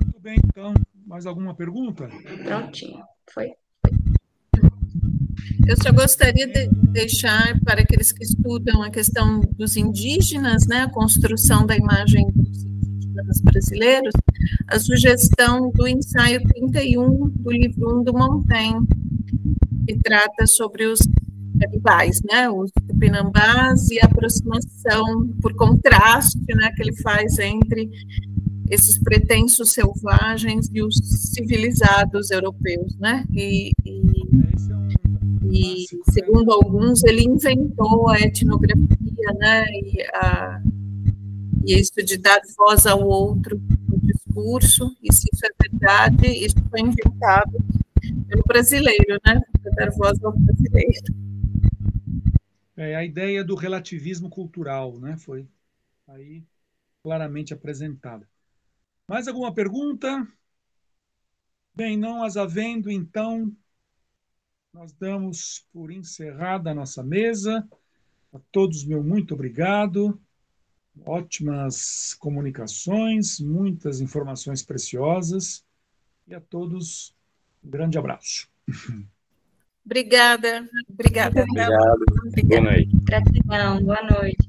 Muito bem, então. Mais alguma pergunta? Prontinho. Foi. Eu só gostaria de deixar para aqueles que estudam a questão dos indígenas, né, a construção da imagem dos indígenas brasileiros, a sugestão do ensaio 31 do livro 1 do Montaigne, que trata sobre os canibais, né, os tupinambás, e a aproximação por contraste, né, que ele faz entre esses pretensos selvagens e os civilizados europeus, né, e segundo alguns, ele inventou a etnografia, né, e isso de dar voz ao outro no discurso, e se isso é verdade, isso foi inventado pelo brasileiro, né, para dar voz ao brasileiro. A ideia do relativismo cultural, né, foi aí claramente apresentada. Mais alguma pergunta? Bem, não as havendo, então, nós damos por encerrada a nossa mesa. A todos, meu muito obrigado. Ótimas comunicações, muitas informações preciosas. E a todos, um grande abraço. Obrigada. Obrigada. Obrigado. Boa noite. Gratidão. Boa noite.